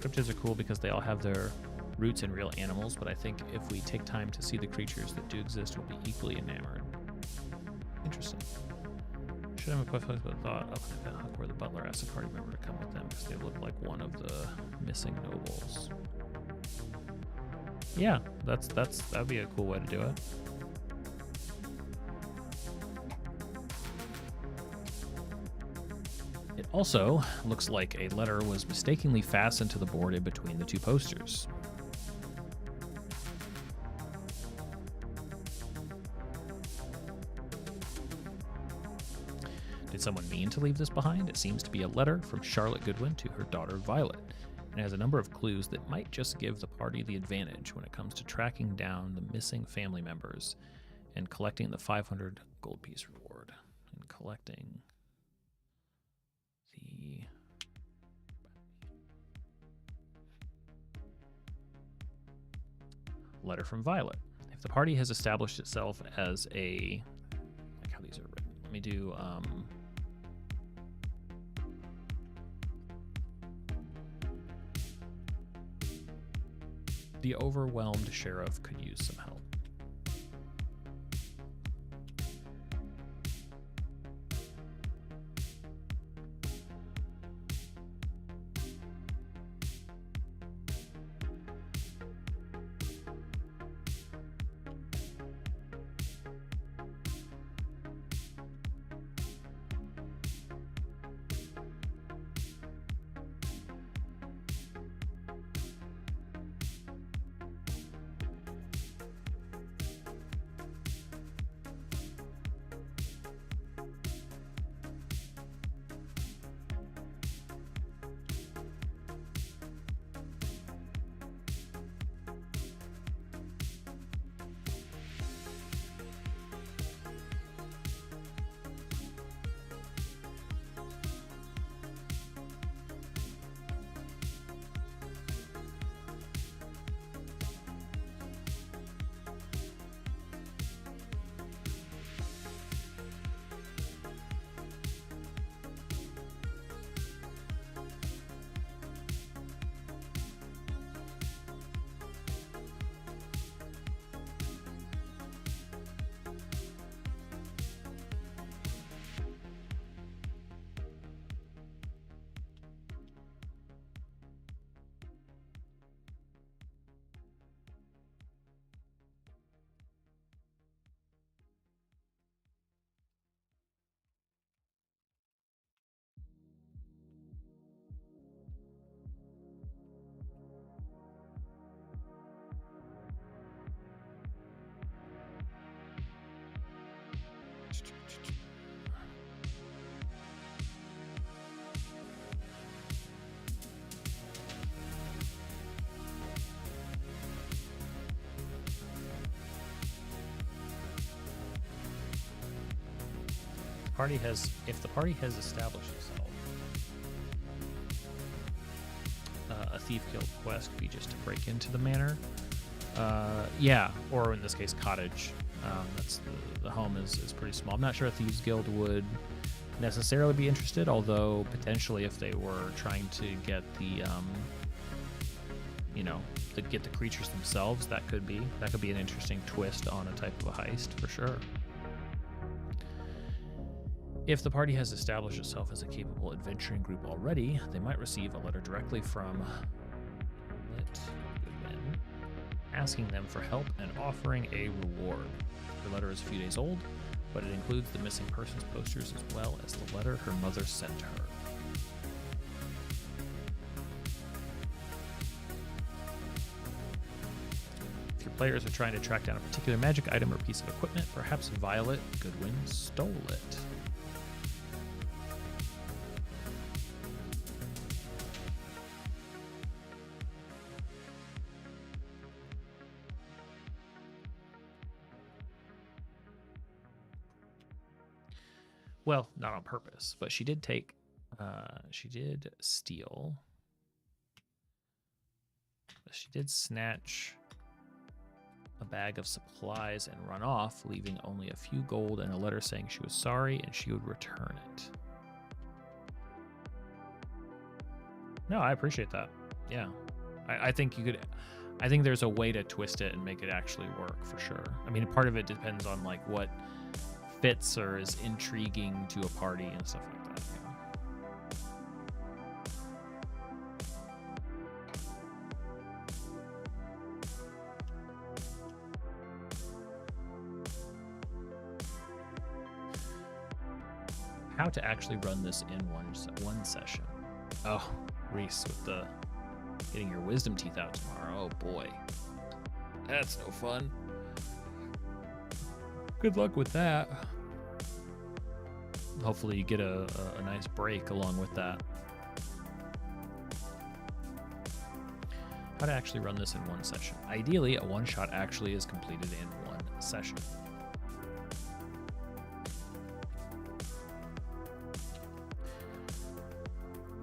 Cryptids are cool because they all have their roots in real animals, but I think if we take time to see the creatures that do exist, we'll be equally enamored. Interesting. Should have a quest but thought up in that hook where the butler asked a party member to come with them because they look like one of the missing nobles. Yeah, that'd be a cool way to do it. It also looks like a letter was mistakenly fastened to the board in between the two posters. Did someone mean to leave this behind? It seems to be a letter from Charlotte Goodwin to her daughter Violet, and it has a number of clues that might just give the party the advantage when it comes to tracking down the missing family members and collecting the 500 gold piece reward. And collecting the letter from Violet. If the party has established itself as a, like how these are written. Let me do the overwhelmed sheriff could use some help. If the party has established itself, a thief guild quest could be just to break into the manor. Yeah, or in this case, cottage. That's the home is pretty small. I'm not sure a thieves guild would necessarily be interested, although potentially if they were trying to get the to get the creatures themselves, that could be an interesting twist on a type of a heist for sure. If the party has established itself as a capable adventuring group already, they might receive a letter directly from Goodwin, asking them for help and offering a reward. The letter is a few days old, but it includes the missing persons posters as well as the letter her mother sent her. If your players are trying to track down a particular magic item or piece of equipment, perhaps Violet Goodwin stole it. Well, not on purpose, but she did steal. She did snatch a bag of supplies and run off, leaving only a few gold and a letter saying she was sorry and she would return it. No, I appreciate that. Yeah, I think you could. I think there's a way to twist it and make it actually work for sure. I mean, part of it depends on like what fits or is intriguing to a party and stuff like that. How to actually run this in one session. Oh, Reese with the getting your wisdom teeth out tomorrow. Oh boy, that's no fun. Good luck with that. Hopefully you get a nice break along with that. How to actually run this in one session. Ideally, a one-shot actually is completed in one session.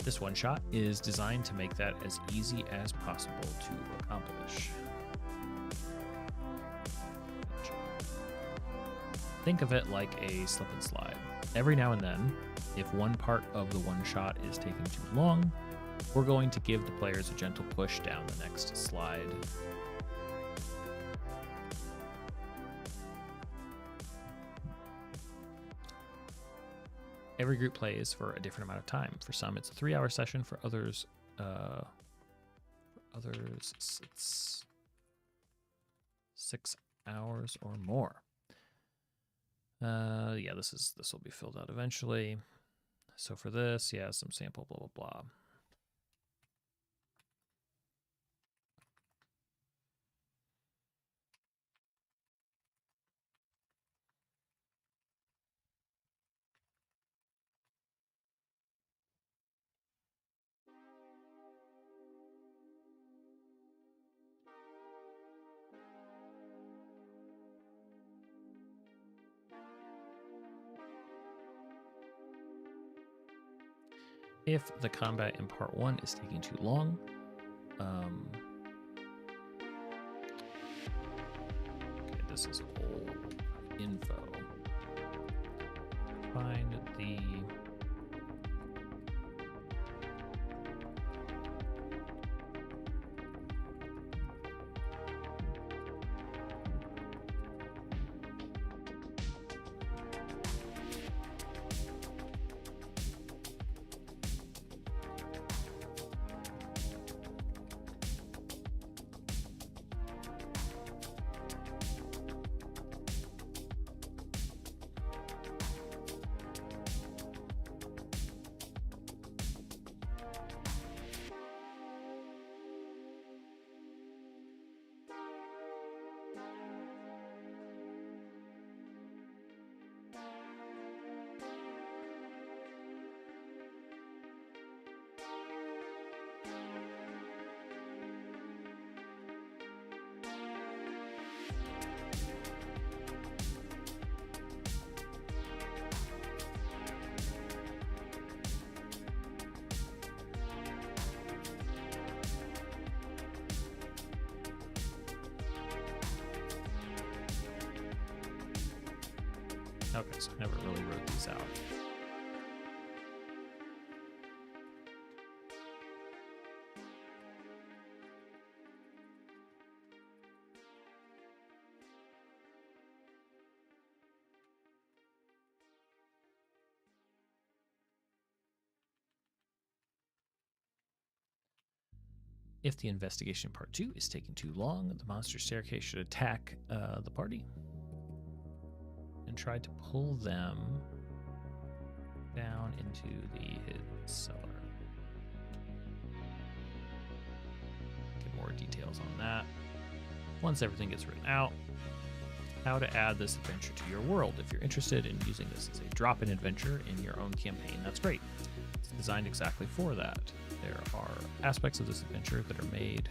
This one-shot is designed to make that as easy as possible to accomplish. Think of it like a slip and slide. Every now and then, if one part of the one-shot is taking too long, we're going to give the players a gentle push down the next slide. Every group plays for a different amount of time. For some, it's a 3-hour session. For others, it's 6 hours or more. Yeah, this will be filled out eventually. So for this, yeah, some sample, blah, blah, blah. If the combat in part 1 is taking too long, okay, this is old info. Find the okay, so I never really wrote these out. If the investigation part 2 is taking too long, the monster staircase should attack the party and try to pull them down into the hidden cellar. Get more details on that once everything gets written out. How to add this adventure to your world. If you're interested in using this as a drop-in adventure in your own campaign, that's great. It's designed exactly for that. There are aspects of this adventure that are made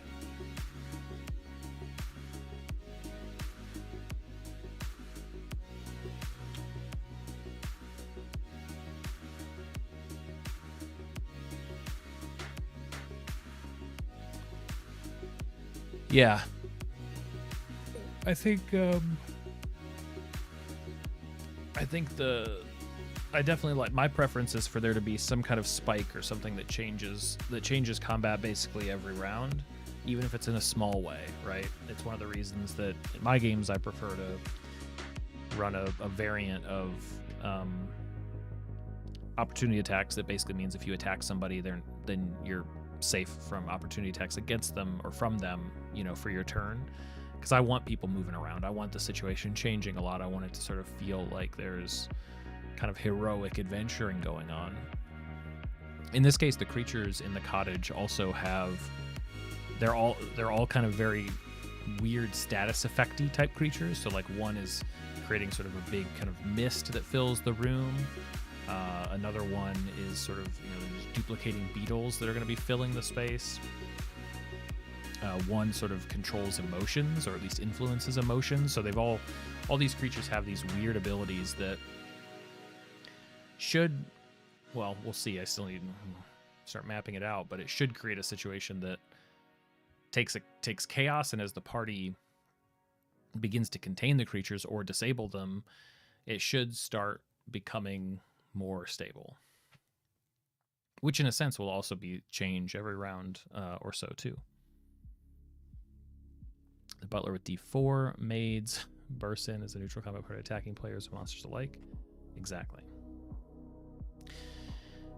yeah. I think I definitely like, my preference is for there to be some kind of spike or something that changes combat basically every round, even if it's in a small way, right? It's one of the reasons that in my games I prefer to run a variant of opportunity attacks that basically means if you attack somebody, then you're safe from opportunity attacks against them or from them, you know, for your turn. Because I want people moving around. I want the situation changing a lot. I want it to sort of feel like there's kind of heroic adventuring going on. In this case, the creatures in the cottage also have, they're all kind of very weird status effecty type creatures. So like one is creating sort of a big kind of mist that fills the room. Another one is sort of, you know, duplicating beetles that are going to be filling the space. One sort of controls emotions, or at least influences emotions. So they've all these creatures have these weird abilities that should, well, we'll see. I still need to start mapping it out, but it should create a situation that takes chaos, and as the party begins to contain the creatures or disable them, it should start becoming more stable, which in a sense will also be change every round or so too. The butler with D4 maids bursts in as a neutral combat party, attacking players and monsters alike. Exactly.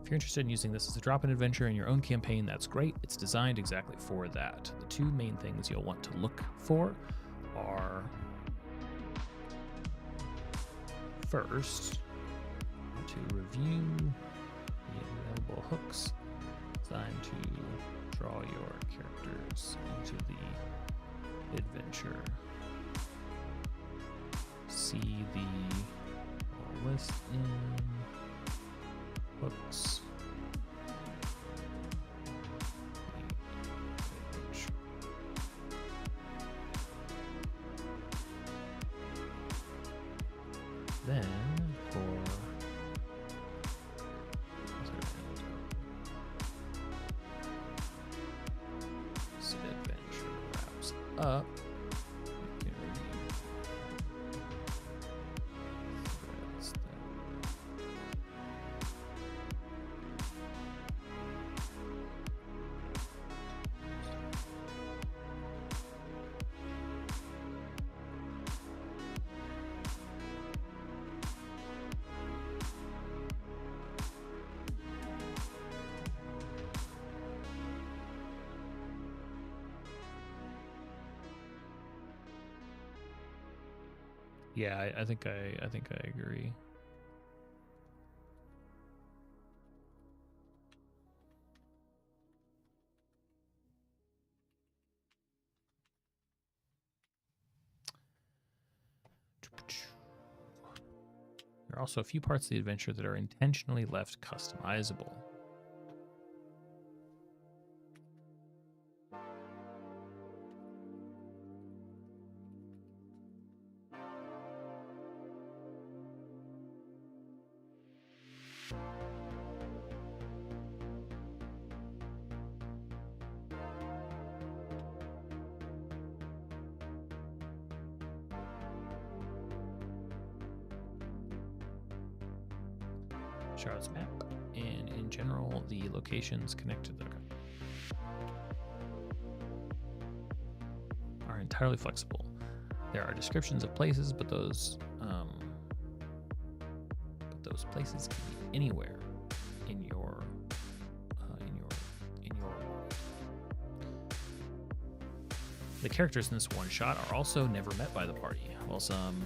If you're interested in using this as a drop-in adventure in your own campaign, that's great. It's designed exactly for that. The two main things you'll want to look for are, first, to review the available hooks designed to draw your characters into the adventure. See the list in hooks. Then for adventure wraps up. Yeah, I think I agree. There are also a few parts of the adventure that are intentionally left customizable. Charlotte's map, and in general, the locations connected to are entirely flexible. There are descriptions of places, but those places can be anywhere in your world. The characters in this one shot are also never met by the party, while some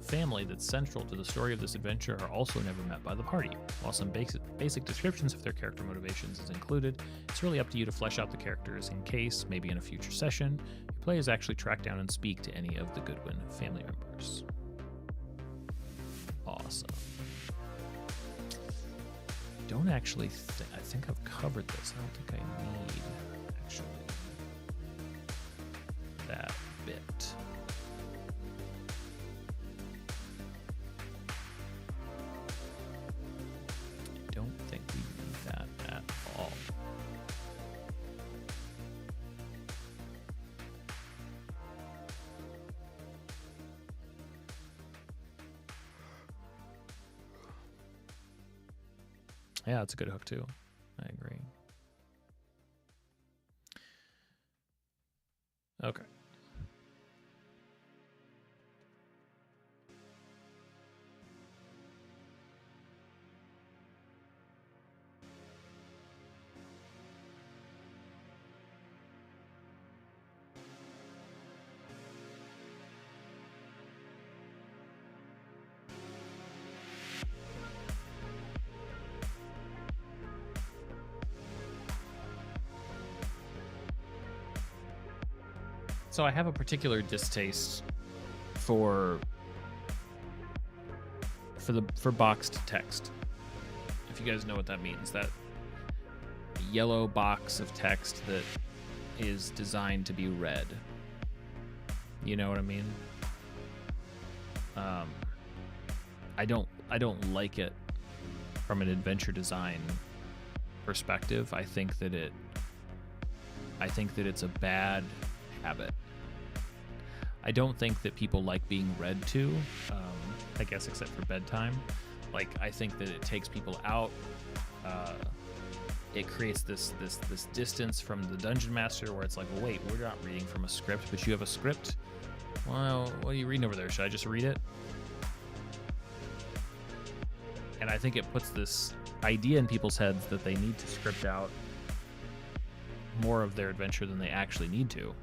family that's central to the story of this adventure are also never met by the party. While some basic descriptions of their character motivations is included, it's really up to you to flesh out the characters in case, maybe in a future session, your players actually track down and speak to any of the Goodwin family members. Awesome. Don't actually I think I've covered this. I don't think I need actually that bit. Yeah, it's a good hook too. I agree. Okay. So I have a particular distaste for boxed text. If you guys know what that means, that yellow box of text that is designed to be read. You know what I mean? I don't like it from an adventure design perspective. I think that it's a bad habit. I don't think that people like being read to, I guess except for bedtime. Like, I think that it takes people out. It creates this distance from the dungeon master where it's like, well, wait, we're not reading from a script, but you have a script? Well, what are you reading over there? Should I just read it? And I think it puts this idea in people's heads that they need to script out more of their adventure than they actually need to.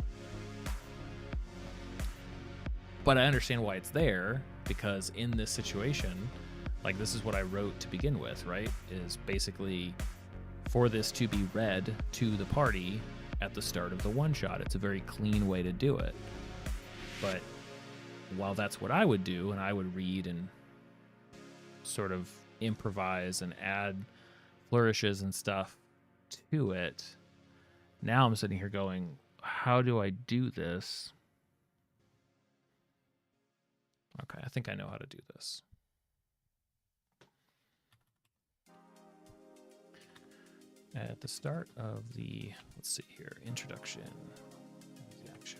But I understand why it's there, because in this situation, like, this is what I wrote to begin with, right? Is basically for this to be read to the party at the start of the one-shot. It's a very clean way to do it. But while that's what I would do, and I would read and sort of improvise and add flourishes and stuff to it, now I'm sitting here going, how do I do this? Okay, I think I know how to do this. At the start of the, let's see here, introduction, the action.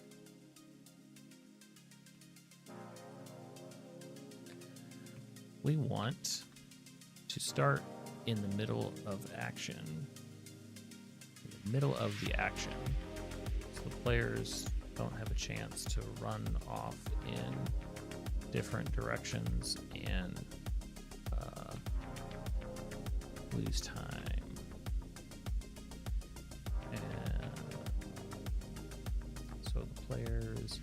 We want to start in the middle of action. Middle of the action. So the players don't have a chance to run off in different directions and lose time. And so the players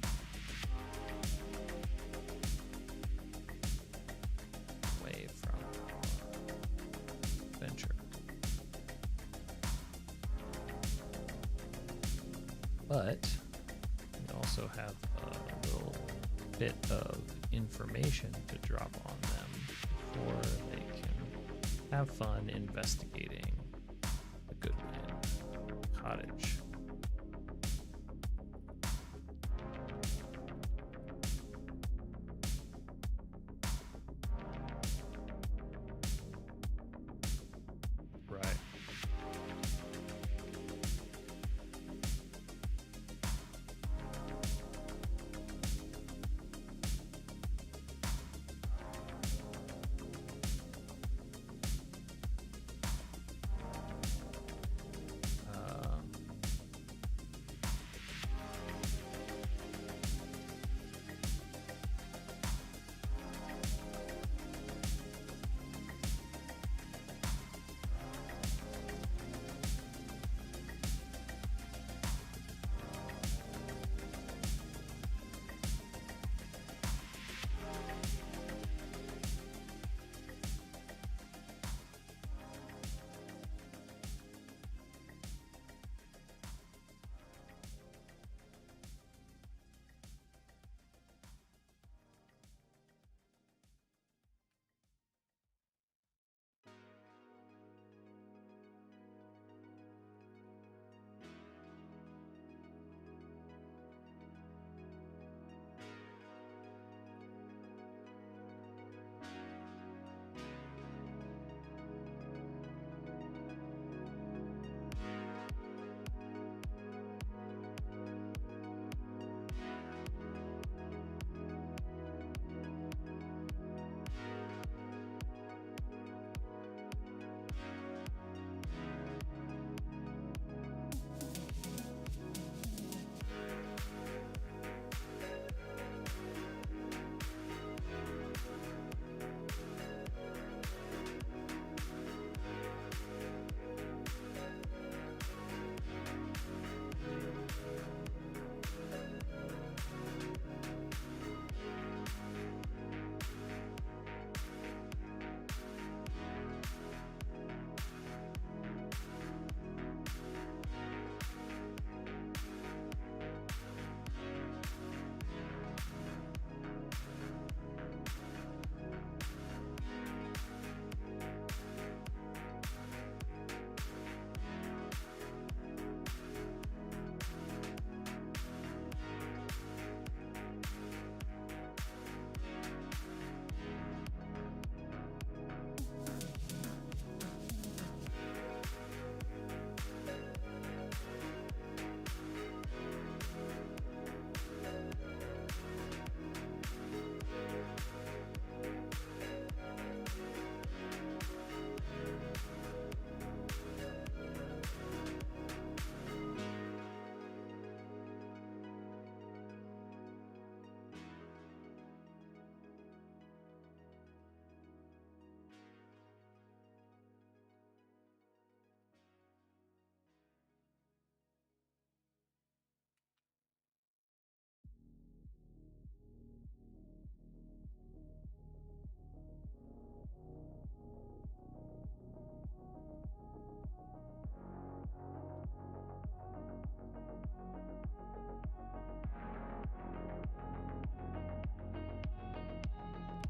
away from adventure. But we also have a little bit of information to drop on them before they can have fun investigating the Goodwin Cottage. Right.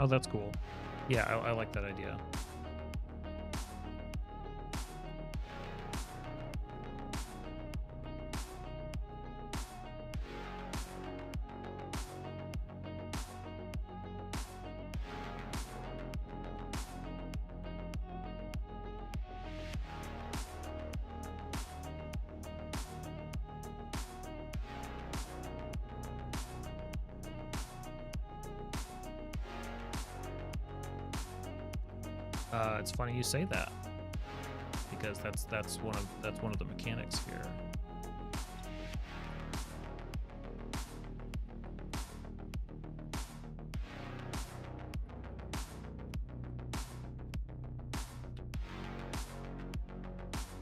Oh, that's cool. Yeah, I like that idea. It's funny you say that, because that's one of the mechanics here.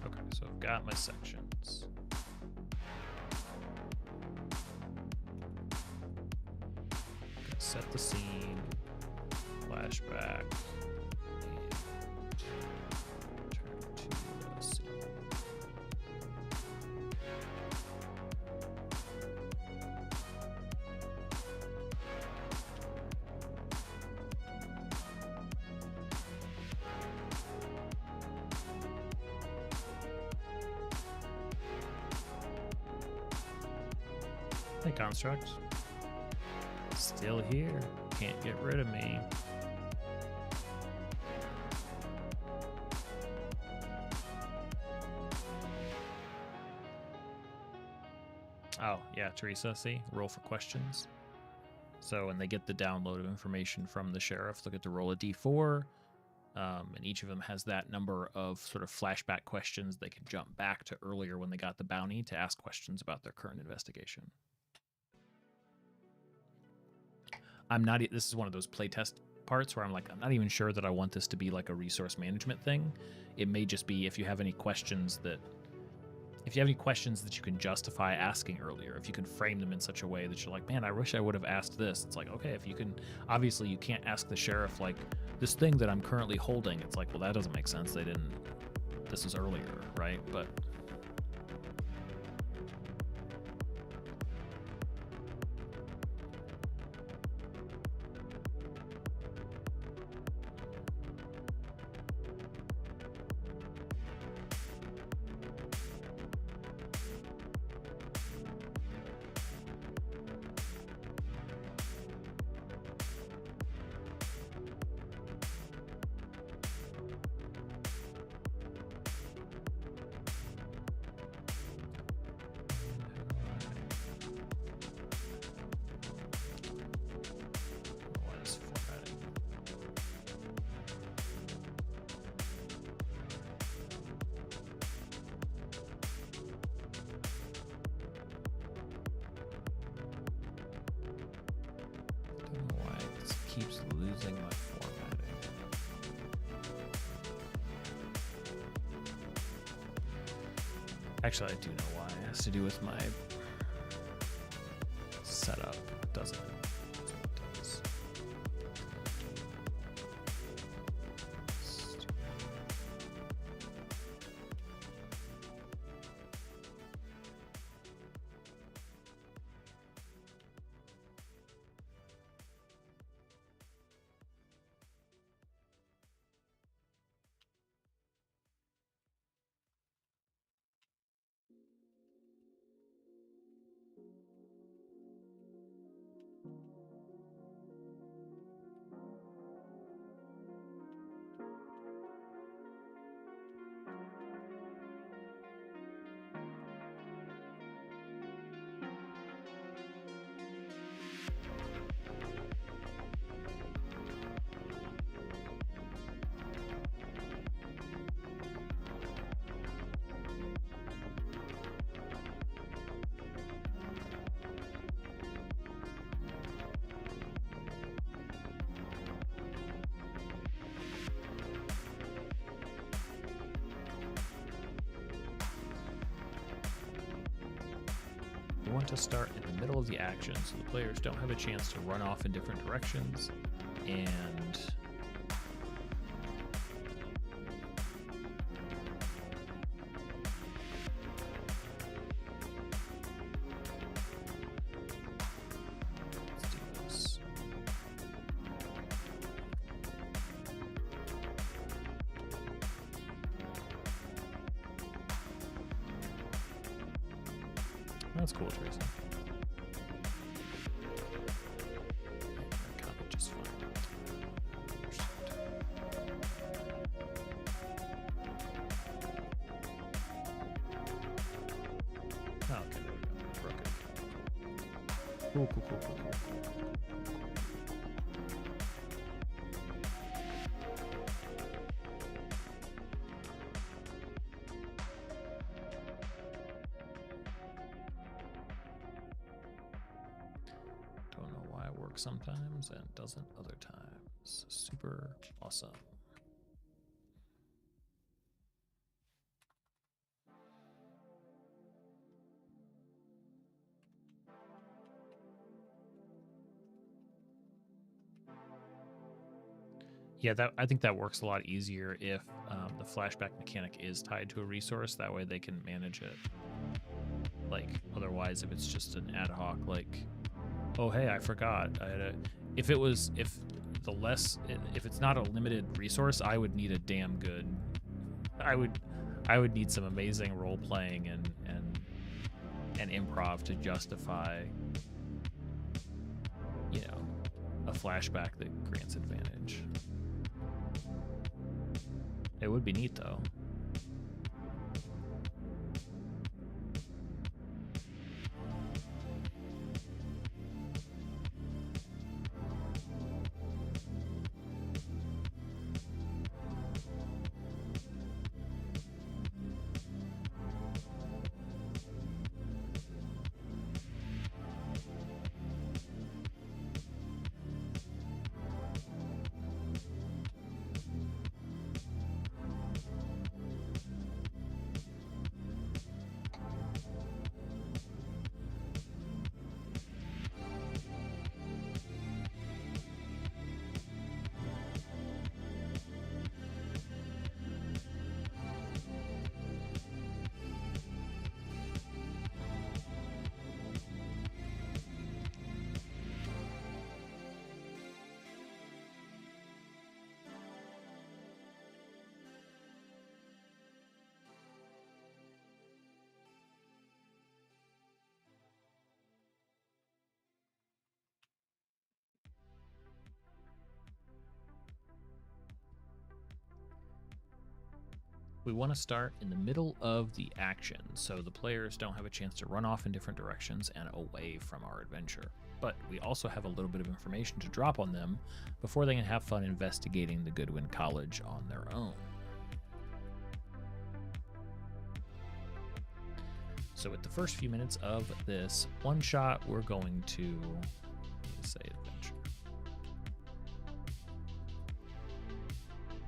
Okay, so I've got my sections. Gonna set the scene, flashback. Hey, Construct. Still here. Can't get rid of me. Oh, yeah, Teresa, see? Roll for questions. So when they get the download of information from the sheriff, they'll get to roll a d4, and each of them has that number of sort of flashback questions. They can jump back to earlier when they got the bounty to ask questions about their current investigation. This is one of those playtest parts where I'm like, I'm not even sure that I want this to be like a resource management thing. It may just be if you have any questions that you can justify asking earlier, if you can frame them in such a way that you're like, man, I wish I would have asked this. It's like, okay, if you can, obviously you can't ask the sheriff like this thing that I'm currently holding. It's like, well, that doesn't make sense. This was earlier, right? But keeps losing my formatting. Actually, I do know why. It has to do with my setup, doesn't it? That's what it does. We want to start in the middle of the action so the players don't have a chance to run off in different directions, and let's do this. That's cool, Teresa. Copy just fine. Oh, okay, there we go. Broke it. Cool, cool, cool, cool, cool. Don't know why it works sometimes and doesn't other times. Super awesome. Yeah, I think that works a lot easier if the flashback mechanic is tied to a resource. That way they can manage it. Like, otherwise, if it's just an ad hoc, like, oh hey, I forgot. If it's not a limited resource, I would need a damn good. I would need some amazing role playing and improv to justify, you know, a flashback that grants advantage. It would be neat, though. We want to start in the middle of the action, so the players don't have a chance to run off in different directions and away from our adventure. But we also have a little bit of information to drop on them before they can have fun investigating the Goodwin College on their own. So with the first few minutes of this one shot, we're going to, let's say, adventure.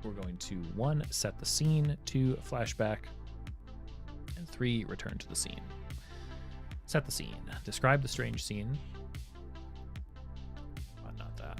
We're going to 1, set the scene, 2, flashback, and 3, return to the scene. Set the scene. Describe the strange scene. But not that.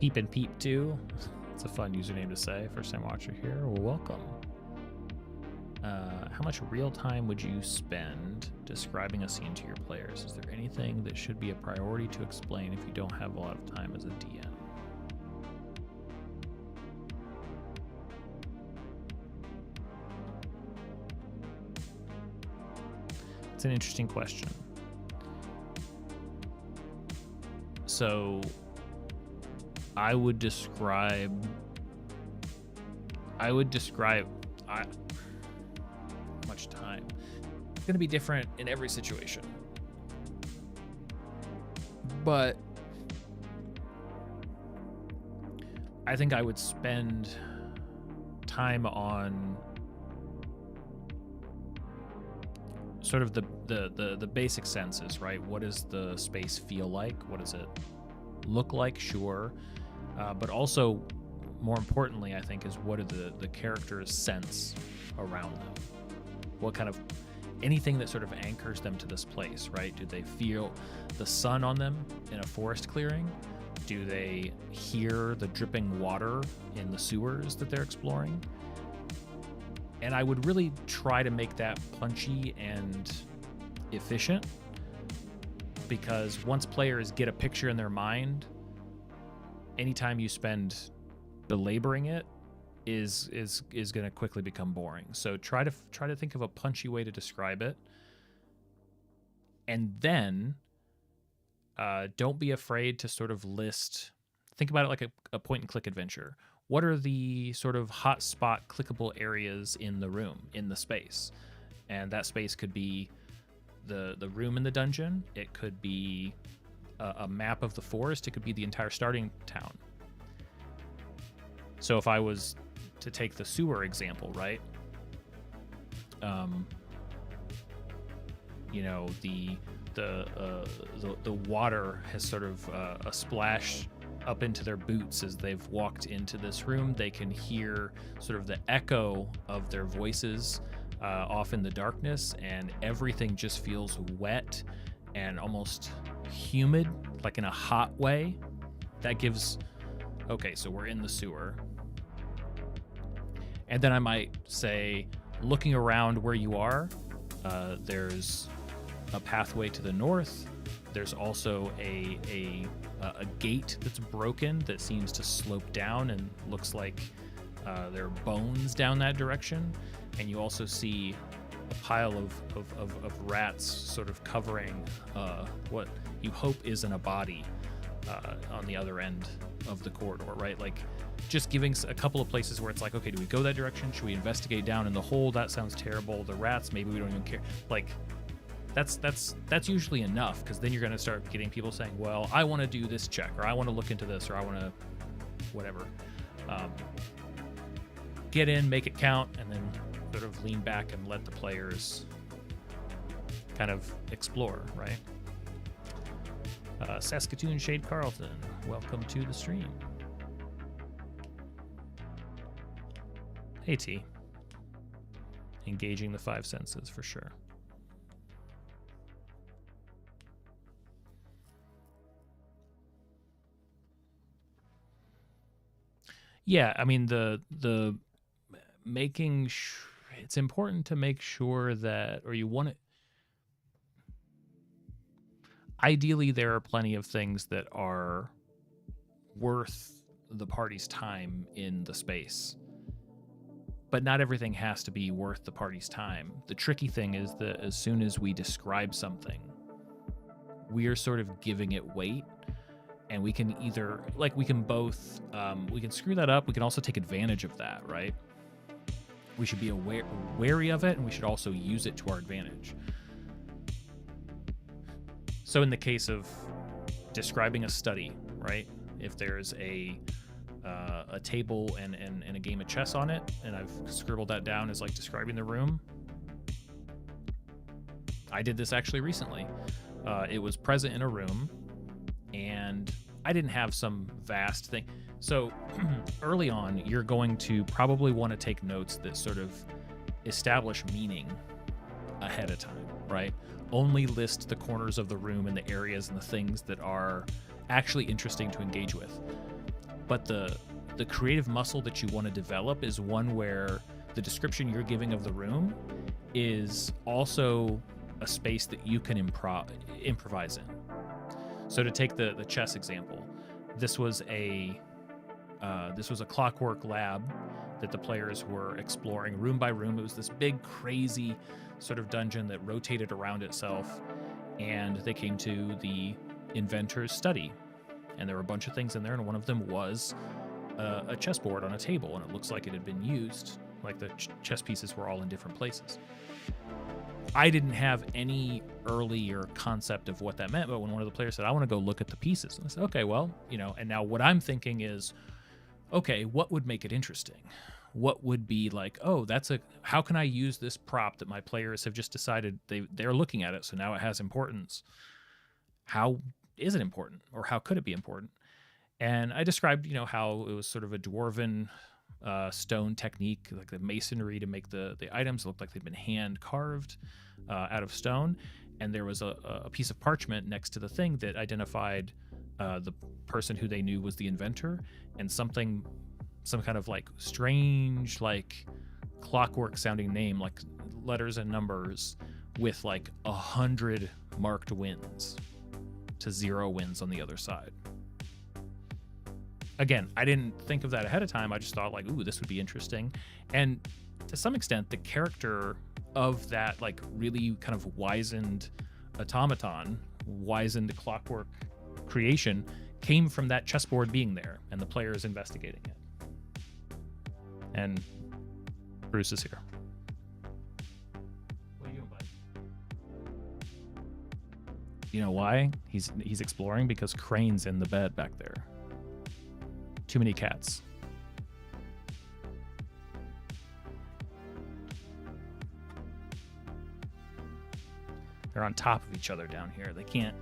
Peep and Peep 2. It's a fun username to say. First time watcher here. Well, welcome. How much real time would you spend describing a scene to your players? Is there anything that should be a priority to explain if you don't have a lot of time as a DM? It's an interesting question. So I would describe much time. It's going to be different in every situation. But I think I would spend time on sort of the basic senses, right? What does the space feel like? What does it look like? Sure. But also, more importantly, I think, is what are the characters' sense around them? What kind of anything that sort of anchors them to this place, right? Do they feel the sun on them in a forest clearing? Do they hear the dripping water in the sewers that they're exploring? And I would really try to make that punchy and efficient, because once players get a picture in their mind, anytime you spend belaboring it is going to quickly become boring. So try to think of a punchy way to describe it, and then don't be afraid to sort of think about it like a point and click adventure. What are the sort of hot spot clickable areas in the room, in the space? And that space could be the room in the dungeon. It could be a map of the forest. It could be the entire starting town. So if I was to take the sewer example, right? The water has sort of a splash up into their boots as they've walked into this room. They can hear sort of the echo of their voices off in the darkness, and everything just feels wet and almost humid, like in a hot way. That gives, okay, so we're in the sewer. And then I might say, looking around where you are, there's a pathway to the north. There's also a gate that's broken that seems to slope down and looks like there are bones down that direction. And you also see a pile of rats sort of covering what you hope isn't a body on the other end of the corridor, right? Like, just giving a couple of places where it's like, okay, do we go that direction? Should we investigate down in the hole? That sounds terrible. The rats, maybe we don't even care. Like, that's usually enough, because then you're going to start getting people saying, well, I want to do this check, or I want to look into this, or I want to whatever. Get in, make it count, and then sort of lean back and let the players kind of explore, right? Saskatoon Shade Carlton, welcome to the stream. Hey T. Engaging the five senses for sure. Yeah, I mean the making it's important to make sure that, or you want it. Ideally, there are plenty of things that are worth the party's time in the space, but not everything has to be worth the party's time. The tricky thing is that as soon as we describe something, we are sort of giving it weight, and we can either, like, we can both, we can screw that up. We can also take advantage of that, right? We should be wary of it, and we should also use it to our advantage. So in the case of describing a study, right? If there's a table and a game of chess on it, and I've scribbled that down as like describing the room. I did this actually recently. It was present in a room, and I didn't have some vast thing. So early on, you're going to probably want to take notes that sort of establish meaning ahead of time, right? Only list the corners of the room and the areas and the things that are actually interesting to engage with. But the creative muscle that you want to develop is one where the description you're giving of the room is also a space that you can improvise in. So to take the chess example, this was a clockwork lab that the players were exploring room by room. It was this big, crazy sort of dungeon that rotated around itself, and they came to the inventor's study, and there were a bunch of things in there, and one of them was a chessboard on a table, and it looks like it had been used, like the chess pieces were all in different places. I didn't have any earlier concept of what that meant, but when one of the players said, I want to go look at the pieces, and I said, okay, well, and now what I'm thinking is, okay, what would make it interesting? What would be like, oh, how can I use this prop that my players have just decided they're looking at it, so now it has importance. How is it important, or how could it be important? And I described, how it was sort of a dwarven stone technique, like the masonry to make the items looked like they'd been hand carved out of stone. And there was a piece of parchment next to the thing that identified the person who they knew was the inventor, and some kind of like strange, like clockwork sounding name, like letters and numbers with like 100 marked wins to 0 wins on the other side. Again, I didn't think of that ahead of time. I just thought like, ooh, this would be interesting. And to some extent, the character of that like really kind of wizened automaton, wizened clockwork creation came from that chessboard being there and the players investigating it. And Bruce is here. What are you doing, bud? You know why? He's exploring because Crane's in the bed back there. Too many cats. They're on top of each other down here. They can't.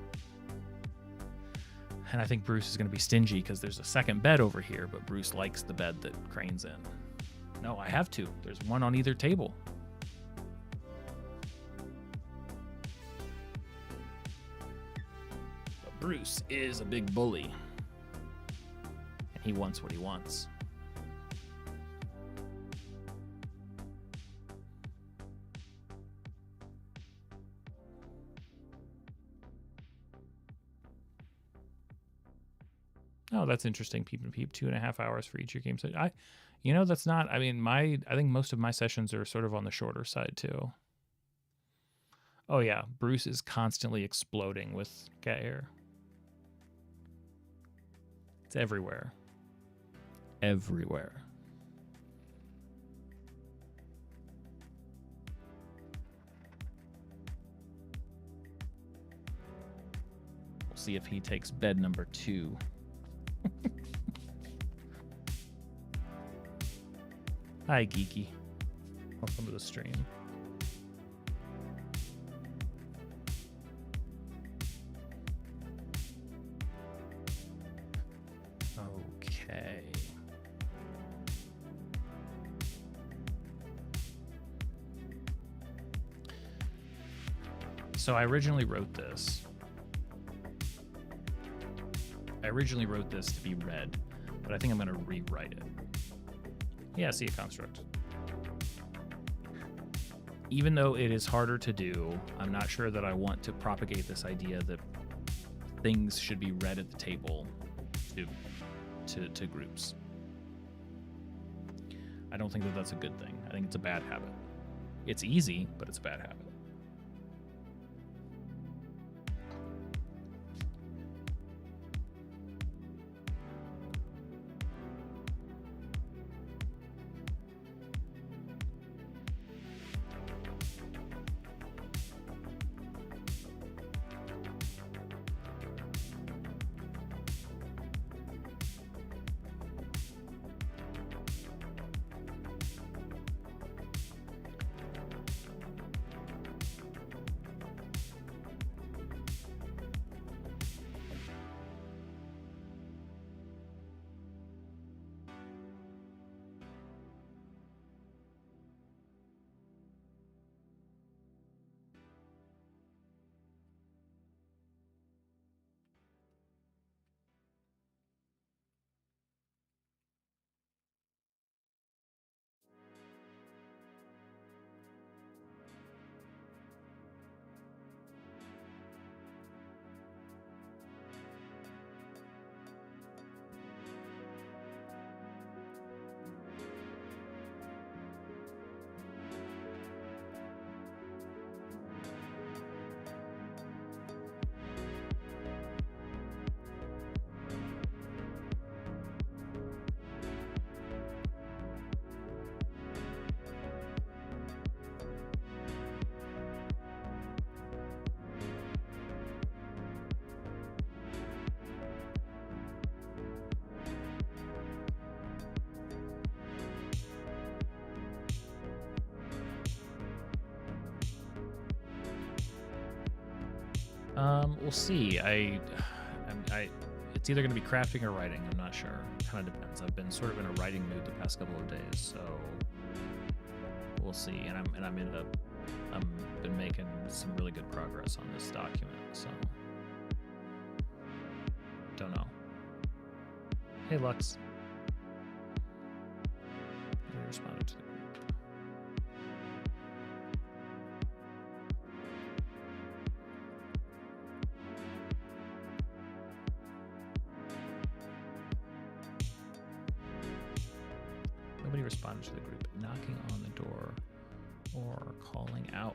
And I think Bruce is going to be stingy because there's a second bed over here, but Bruce likes the bed that Crane's in. No, I have two. There's one on either table. But Bruce is a big bully. And he wants what he wants. Oh, that's interesting. Peep and Peep, 2.5 hours for each of your games. That's not, I think most of my sessions are sort of on the shorter side too. Oh yeah, Bruce is constantly exploding with cat hair. It's everywhere. Everywhere. We'll see if he takes bed number 2. Hi, Geeky. Welcome to the stream. Okay. So I originally wrote this. To be read, but I think I'm going to rewrite it. Yeah, see a construct. Even though it is harder to do, I'm not sure that I want to propagate this idea that things should be read at the table to groups. I don't think that that's a good thing. I think it's a bad habit. It's easy, but it's a bad habit. We'll see. It's either going to be crafting or writing. I'm not sure. Kind of depends. I've been sort of in a writing mood the past couple of days, so we'll see. And I'm been making some really good progress on this document. So don't know. Hey, Lux. You responded to the group. Nobody responded to the group. Knocking on the door or calling out.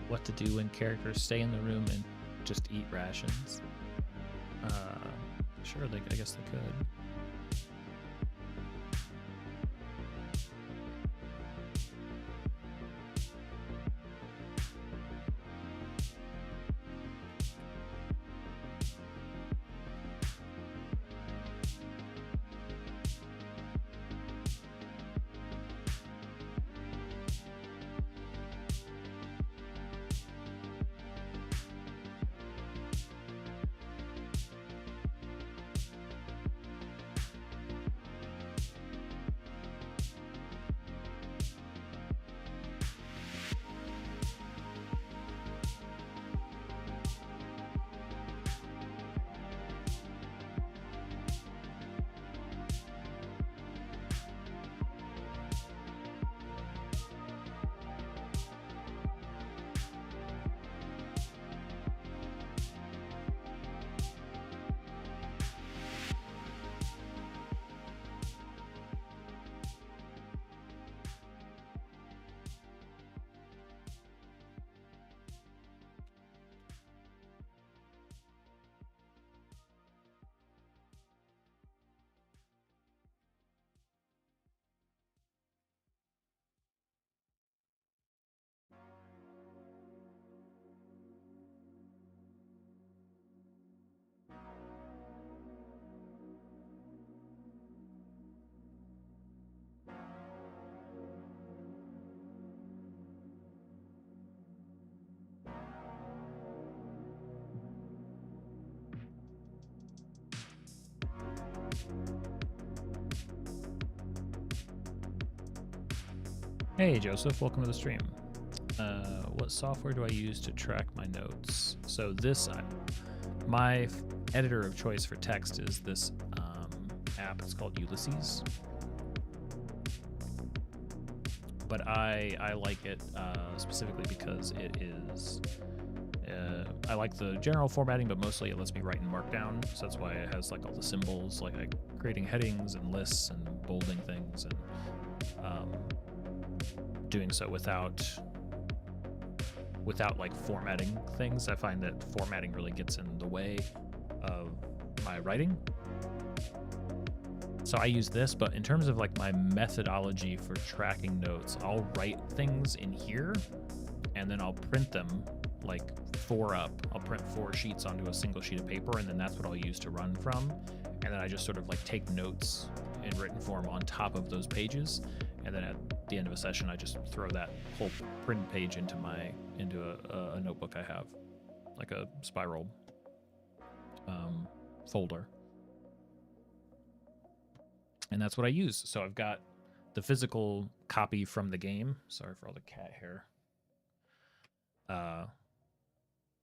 What to do when characters stay in the room and just eat rations? Sure, I guess they could. Hey Joseph, welcome to the stream. What software do I use to track my notes? So my editor of choice for text is this app. It's called Ulysses. But I like it specifically because it is, I like the general formatting, but mostly it lets me write in Markdown. So that's why it has like all the symbols, like creating headings and lists and bolding things, and doing so without like formatting things. I find that formatting really gets in the way of my writing. So I use this, but in terms of like my methodology for tracking notes, I'll write things in here and then I'll print them like 4 up. I'll print 4 sheets onto a single sheet of paper, and then that's what I'll use to run from. And then I just sort of like take notes in written form on top of those pages. And then at the end of a session, I just throw that whole print page into a notebook I have, like a spiral folder. And that's what I use. So I've got the physical copy from the game. Sorry for all the cat hair.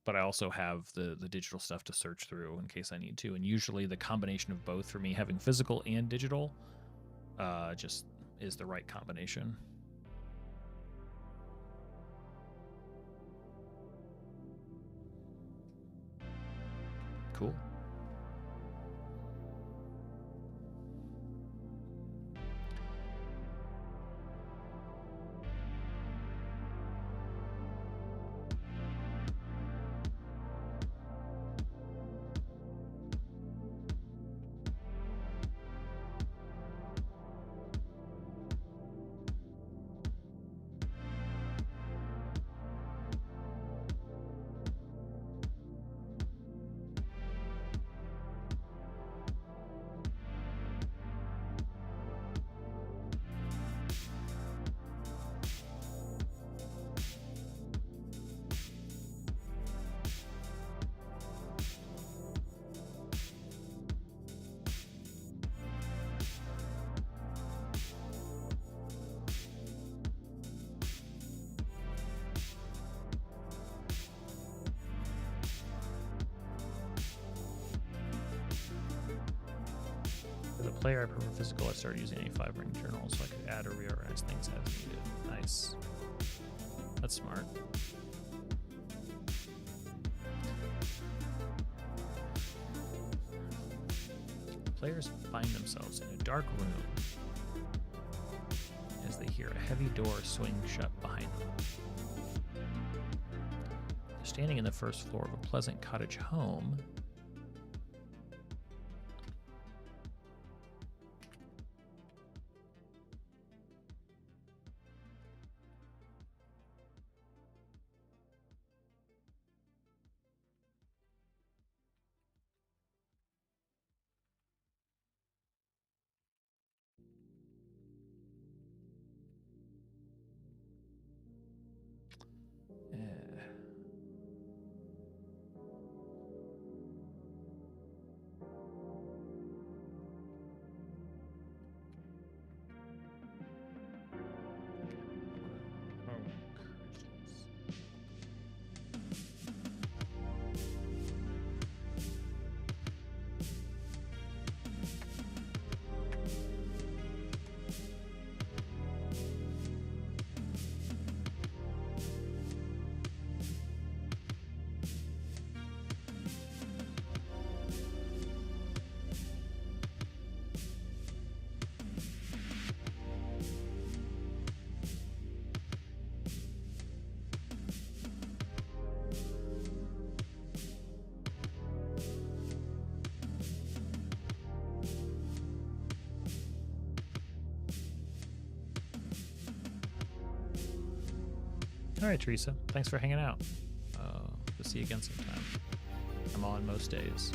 but I also have the digital stuff to search through in case I need to. And usually the combination of both for me, having physical and digital, just is the right combination. Cool. Player, I prefer physical. I started using A5 ring journals so I could add or reorganize things as needed. Nice. That's smart. Players find themselves in a dark room as they hear a heavy door swing shut behind them. They're standing in the first floor of a pleasant cottage home. All right, Teresa. Thanks for hanging out. We'll see you again sometime. I'm on most days.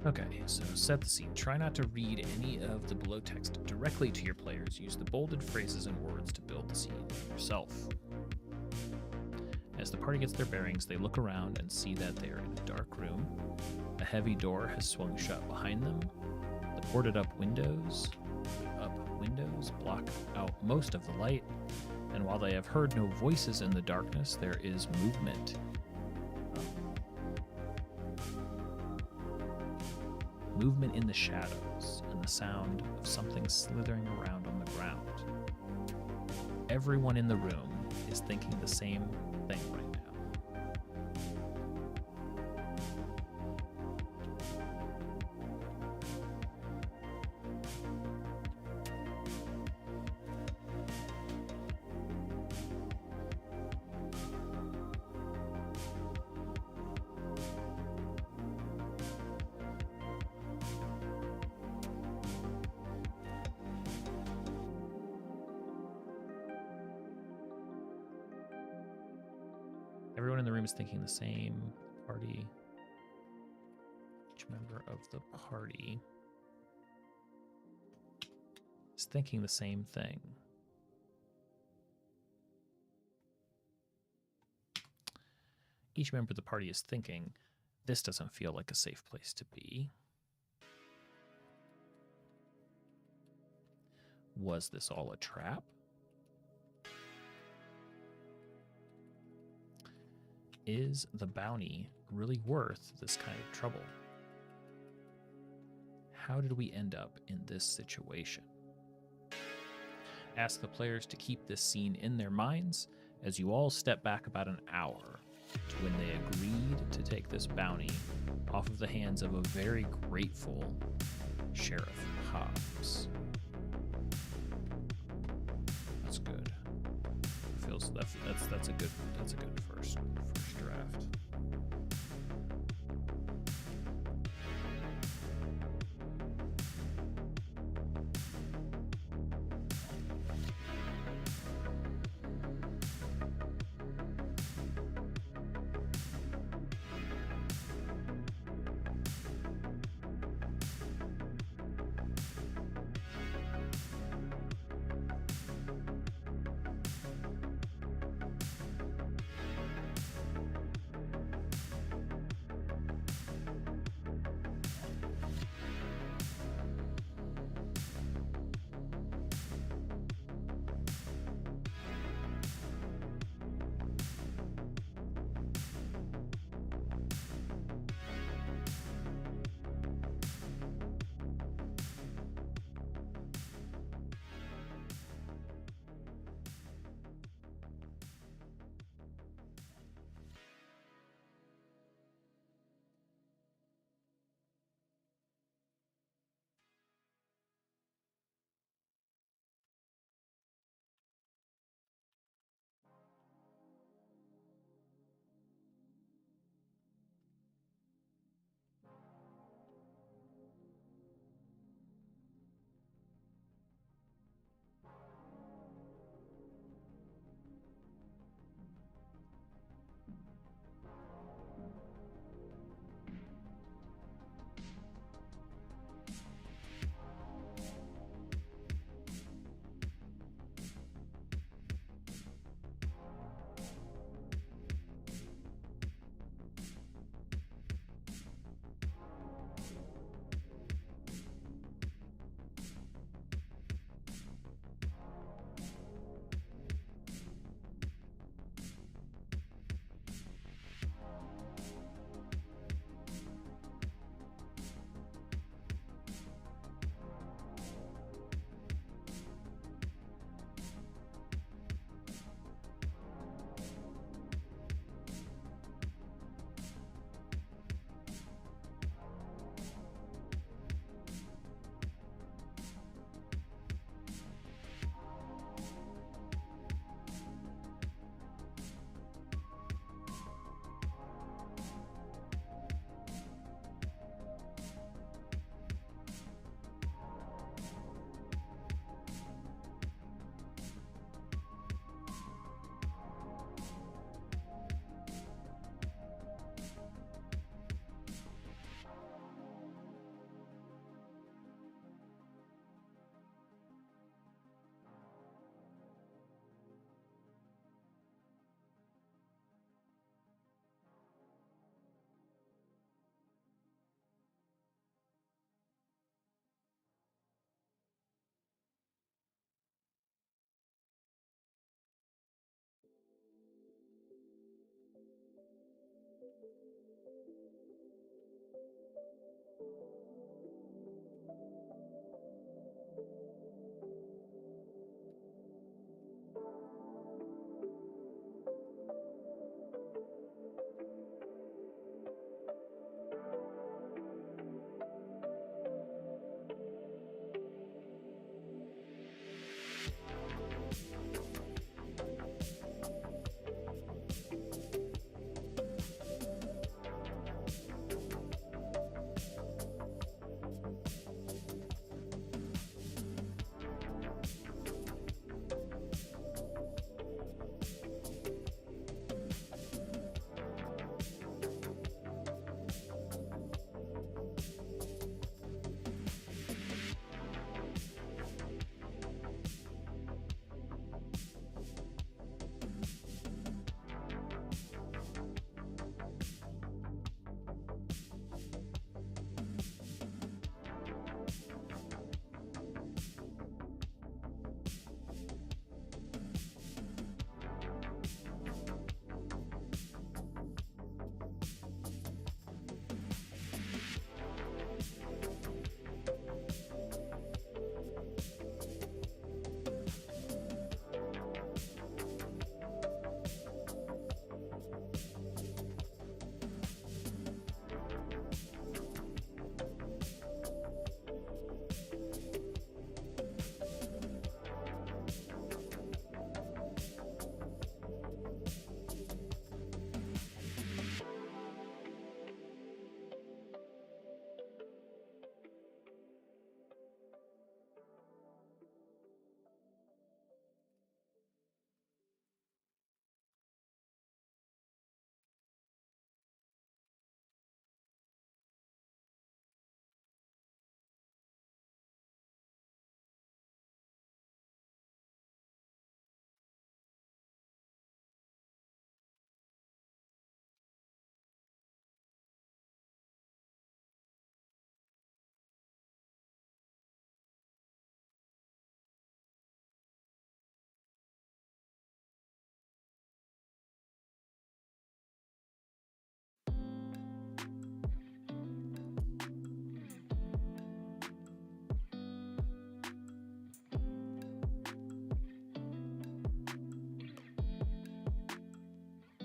Okay, so set the scene. Try not to read any of the below text directly to your players. Use the bolded phrases and words to build the scene yourself. As the party gets their bearings, they look around and see that they are in a dark room. A heavy door has swung shut behind them. The boarded up windows block out most of the light, and while they have heard no voices in the darkness, there is movement. Movement in the shadows, and the sound of something slithering around on the ground. Everyone in the room is thinking the same thing right now. Everyone in the room is thinking the same. Party. Each member of the party is thinking the same thing. Each member of the party is thinking, this doesn't feel like a safe place to be. Was this all a trap? Is the bounty really worth this kind of trouble? How did we end up in this situation? Ask the players to keep this scene in their minds as you all step back about an hour to when they agreed to take this bounty off of the hands of a very grateful Sheriff Hobbs. That's good. Feels that's a good first draft.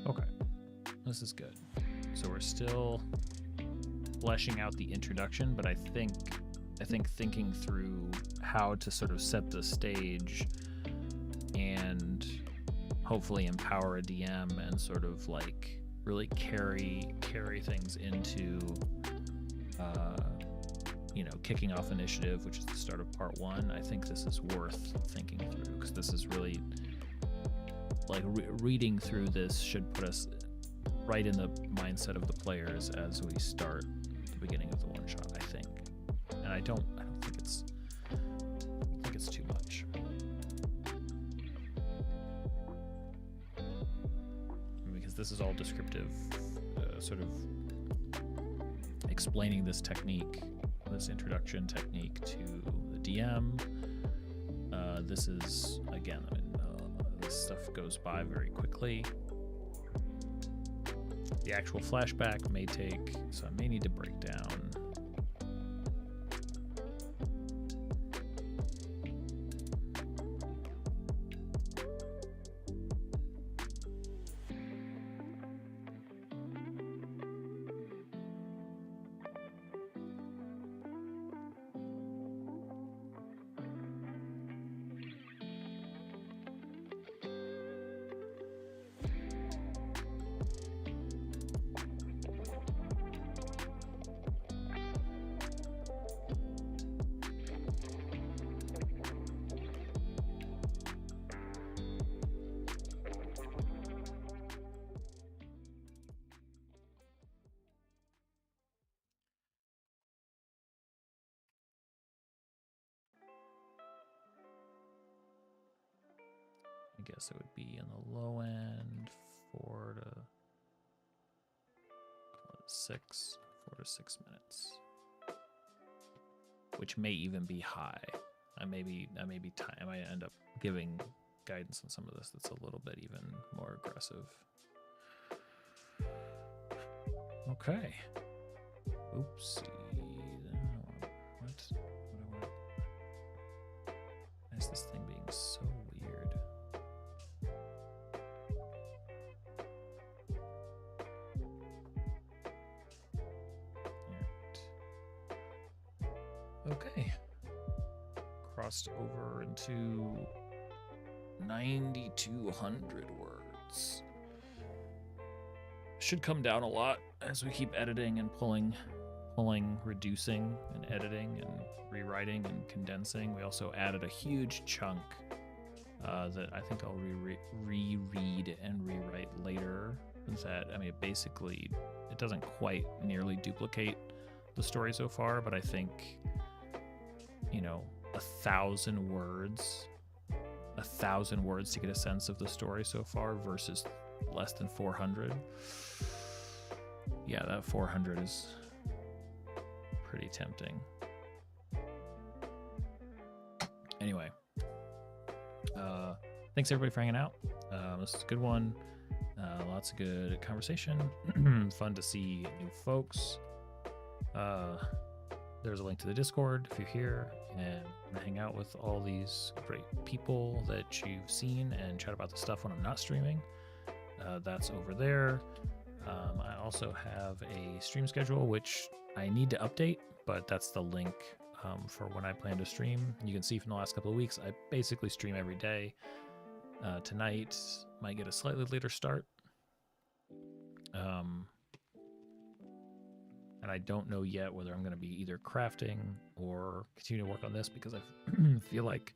Okay, this is good. So we're still fleshing out the introduction, but I think thinking through how to sort of set the stage and hopefully empower a DM and sort of like really carry things into kicking off initiative, which is the start of part 1. I think this is worth thinking through, because this is really like reading through this should put us right in the mindset of the players as we start the beginning of the one shot, I think. And I don't think it's too much. Because this is all descriptive, sort of explaining this technique, this introduction technique to the DM. This is, again, this stuff goes by very quickly. The actual flashback may take, so I may need to break down. I guess it would be on the low end, 4 to 6 minutes, which may even be high. I might end up giving guidance on some of this that's a little bit even more aggressive. Okay. Oopsie. What? Why is this thing being so weird? Okay. Crossed over into 9,200 words. Should come down a lot as we keep editing and pulling, reducing and editing and rewriting and condensing. We also added a huge chunk that I think I'll reread and rewrite later. That, I mean, basically, it doesn't quite nearly duplicate the story so far, but I think, 1,000 words to get a sense of the story so far versus less than 400. Yeah, that 400 is pretty tempting. Anyway, thanks everybody for hanging out. This is a good one. Lots of good conversation. Fun to see new folks. There's a link to the Discord if you're here and hang out with all these great people that you've seen and chat about the stuff when I'm not streaming. That's over there. I also have a stream schedule, which I need to update, but that's the link for when I plan to stream. You can see from the last couple of weeks, I basically stream every day. Tonight might get a slightly later start. And I don't know yet whether I'm going to be either crafting or continue to work on this because I feel like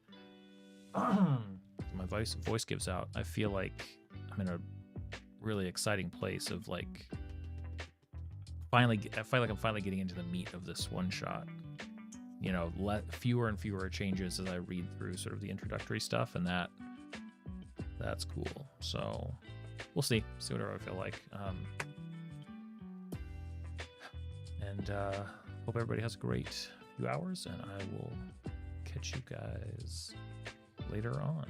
my voice gives out. I feel like I'm in a really exciting place of like I feel like I'm finally getting into the meat of this one shot. Fewer and fewer changes as I read through sort of the introductory stuff, and that's cool. So we'll see whatever I feel like. And hope everybody has a great few hours, and I will catch you guys later on.